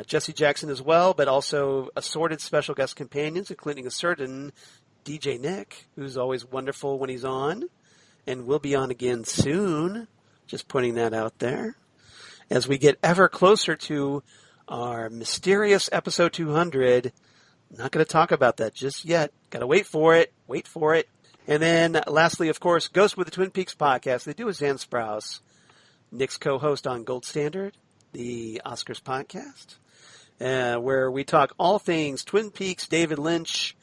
S2: Jesse Jackson as well, but also assorted special guest companions, including a certain DJ Nick, who's always wonderful when he's on, and will be on again soon. Just putting that out there. As we get ever closer to our mysterious episode 200, I'm not going to talk about that just yet. Got to wait for it. Wait for it. And then lastly, of course, Ghost with the Twin Peaks podcast. They do with Zan Sprouse, Nick's co-host on Gold Standard, the Oscars podcast, where we talk all things Twin Peaks, David Lynch,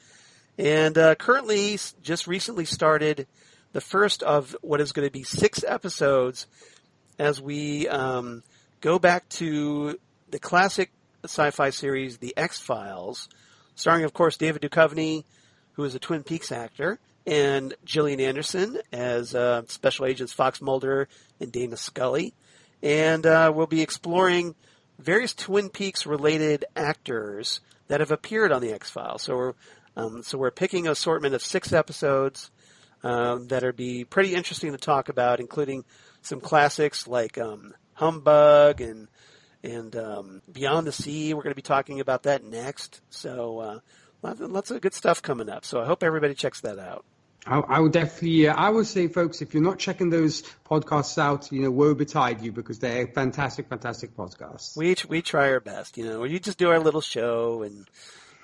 S2: and currently just recently started the first of what is going to be 6 episodes as we go back to the classic sci-fi series, The X-Files, starring, of course, David Duchovny, who is a Twin Peaks actor, and Gillian Anderson as Special Agents Fox Mulder and Dana Scully. And we'll be exploring various Twin Peaks-related actors that have appeared on The X-Files. So we're picking an assortment of 6 episodes that'll be pretty interesting to talk about, including some classics like Humbug and Beyond the Sea. We're going to be talking about that next. So lots of good stuff coming up. So I hope everybody checks that out.
S3: I would definitely, I would say, folks, if you're not checking those podcasts out, woe betide you, because they're fantastic, fantastic podcasts.
S2: We try our best, we just do our little show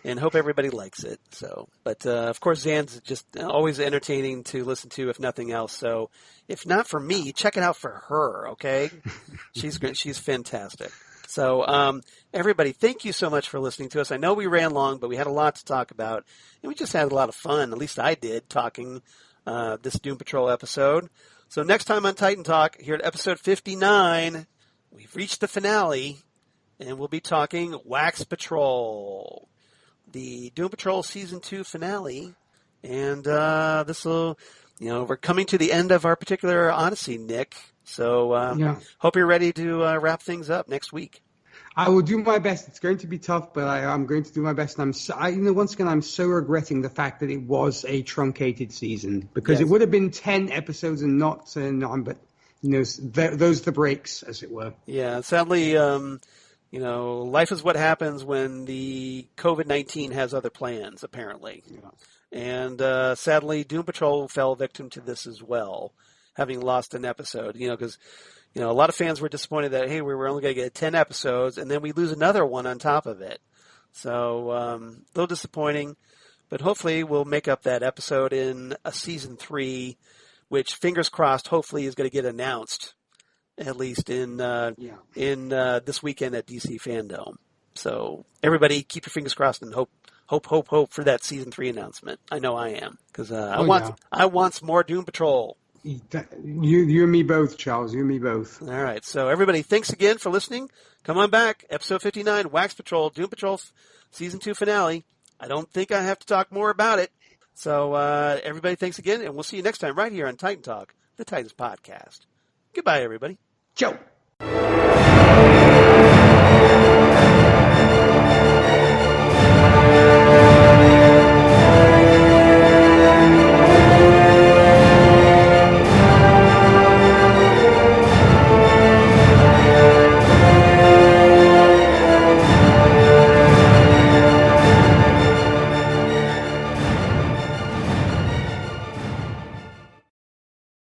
S2: and hope everybody likes it. So, but of course, Zan's just always entertaining to listen to, if nothing else. So, if not for me, check it out for her. Okay, she's great. She's fantastic. So, everybody, thank you so much for listening to us. I know we ran long, but we had a lot to talk about, and we just had a lot of fun. At least I did talking this Doom Patrol episode. So, next time on Titan Talk, here at episode 59, we've reached the finale, and we'll be talking Wax Patrol, the Doom Patrol Season 2 finale, and this will, we're coming to the end of our particular Odyssey, Nick, so hope you're ready to wrap things up next week.
S3: I will do my best. It's going to be tough, but I'm going to do my best. And once again, I'm so regretting the fact that it was a truncated season, because it would have been 10 episodes and not 9, but, those are the breaks, as it were.
S2: Yeah, sadly, life is what happens when the COVID-19 has other plans, apparently. Yeah. And sadly, Doom Patrol fell victim to this as well, having lost an episode, because, a lot of fans were disappointed that, hey, we were only going to get 10 episodes, and then we lose another one on top of it. So, a little disappointing, but hopefully we'll make up that episode in a Season 3, which, fingers crossed, hopefully is going to get announced at least in this weekend at DC Fandom. So everybody keep your fingers crossed and hope for that Season 3 announcement. I know I am, because I want some more Doom Patrol.
S3: You and me both, Charles. You and me both.
S2: All right. So everybody, thanks again for listening. Come on back. Episode 59, Wax Patrol, Doom Patrol Season 2 finale. I don't think I have to talk more about it. So everybody, thanks again, and we'll see you next time right here on Titan Talk, the Titans podcast. Goodbye, everybody.
S3: Ciao.